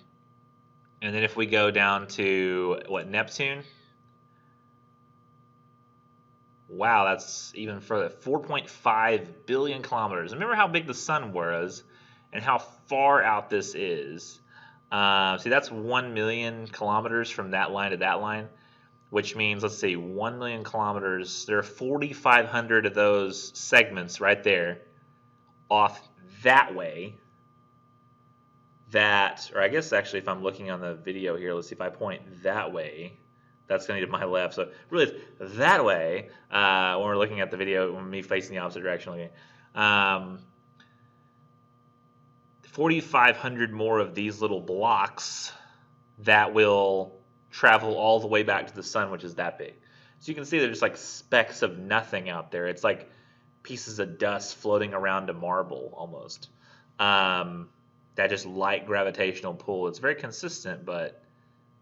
then if we go down to, what, Neptune? Wow, that's even further. 4.5 billion kilometers. Remember how big the sun was and how far out this is. See, that's 1 million kilometers from that line to that line, which means, let's see, 1 million kilometers. There are 4,500 of those segments right there off that way. That, or I guess actually if I'm looking on the video here, let's see if I point that way. That's going to be to my left. So really it's that way when we're looking at the video, when me facing the opposite direction. Looking. 4,500 more of these little blocks that will travel all the way back to the sun, which is that big. So you can see there's like specks of nothing out there. It's like pieces of dust floating around a marble almost. That just light gravitational pull. It's very consistent, but...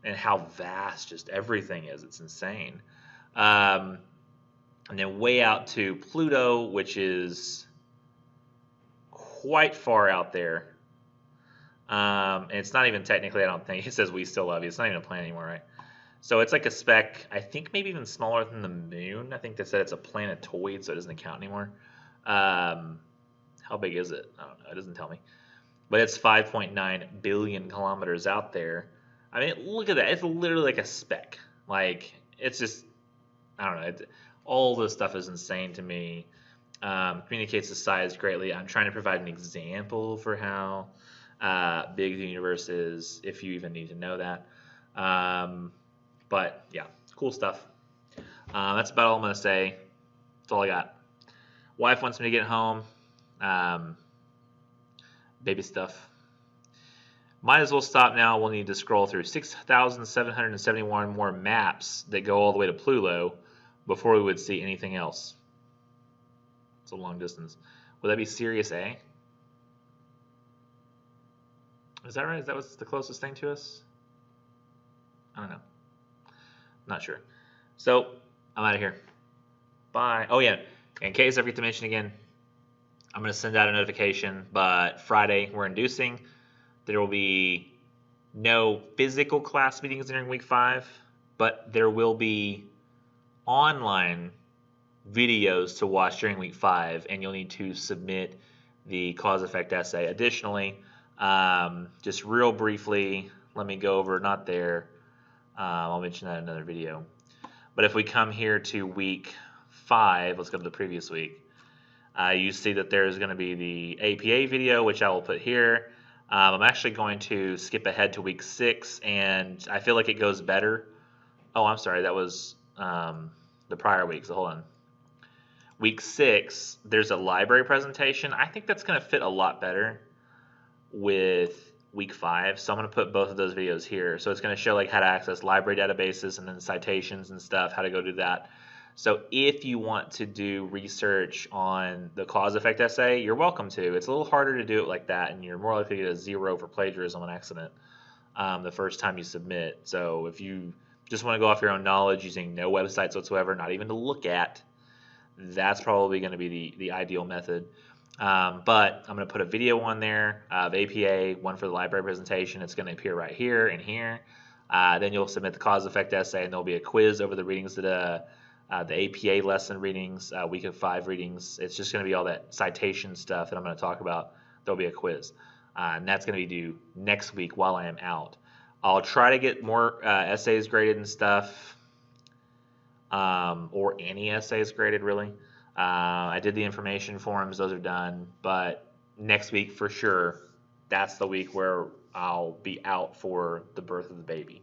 and how vast just everything is. It's insane. And then way out to Pluto, which is quite far out there. And it's not even technically, I don't think, it says we still love you. It's not even a planet anymore, right? So it's like a speck, I think maybe even smaller than the moon. I think they said it's a planetoid, so it doesn't count anymore. How big is it? I don't know. It doesn't tell me. But it's 5.9 billion kilometers out there. I mean, look at that. It's literally like a speck. Like, it's just, I don't know. All this stuff is insane to me. Communicates the size greatly. I'm trying to provide an example for how big the universe is, if you even need to know that. But, yeah, cool stuff. That's about all I'm going to say. That's all I got. Wife wants me to get home. Baby stuff. Might as well stop now. We'll need to scroll through 6,771 more maps that go all the way to Pluto before we would see anything else. It's a long distance. Would that be Sirius A? Is that right? Is that what's the closest thing to us? I don't know. Not sure. So, I'm out of here. Bye. Oh, yeah. In case I forget to mention again, I'm going to send out a notification, but Friday we're inducing. There will be no physical class meetings during week 5, but there will be online videos to watch during week 5, and you'll need to submit the cause-effect essay. Additionally, just real briefly, let me go over, not there, I'll mention that in another video. But if we come here to week 5, let's go to the previous week. You see that there's going to be the APA video, which I will put here. I'm actually going to skip ahead to week 6, and I feel like it goes better. Oh, I'm sorry, that was the prior week, so hold on. Week 6, there's a library presentation. I think that's going to fit a lot better with week 5, so I'm going to put both of those videos here. So it's going to show like how to access library databases and then citations and stuff, how to go do that. So if you want to do research on the cause effect essay, you're welcome to. It's a little harder to do it like that, and you're more likely to get a 0 for plagiarism on accident the first time you submit. So if you just want to go off your own knowledge using no websites whatsoever, not even to look at, that's probably going to be the ideal method. But I'm going to put a video on there of APA, one for the library presentation. It's going to appear right here and here. Then you'll submit the cause effect essay, and there'll be a quiz over the readings that the APA lesson readings, week of 5 readings. It's just going to be all that citation stuff that I'm going to talk about. There'll be a quiz. And that's going to be due next week while I am out. I'll try to get more essays graded and stuff, or any essays graded, really. I did the information forms. Those are done. But next week, for sure, that's the week where I'll be out for the birth of the baby.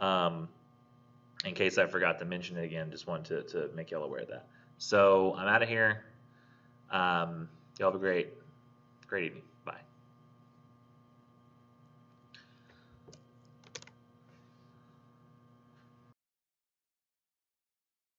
In case I forgot to mention it again, just wanted to make y'all aware of that. So I'm out of here. Y'all have a great evening.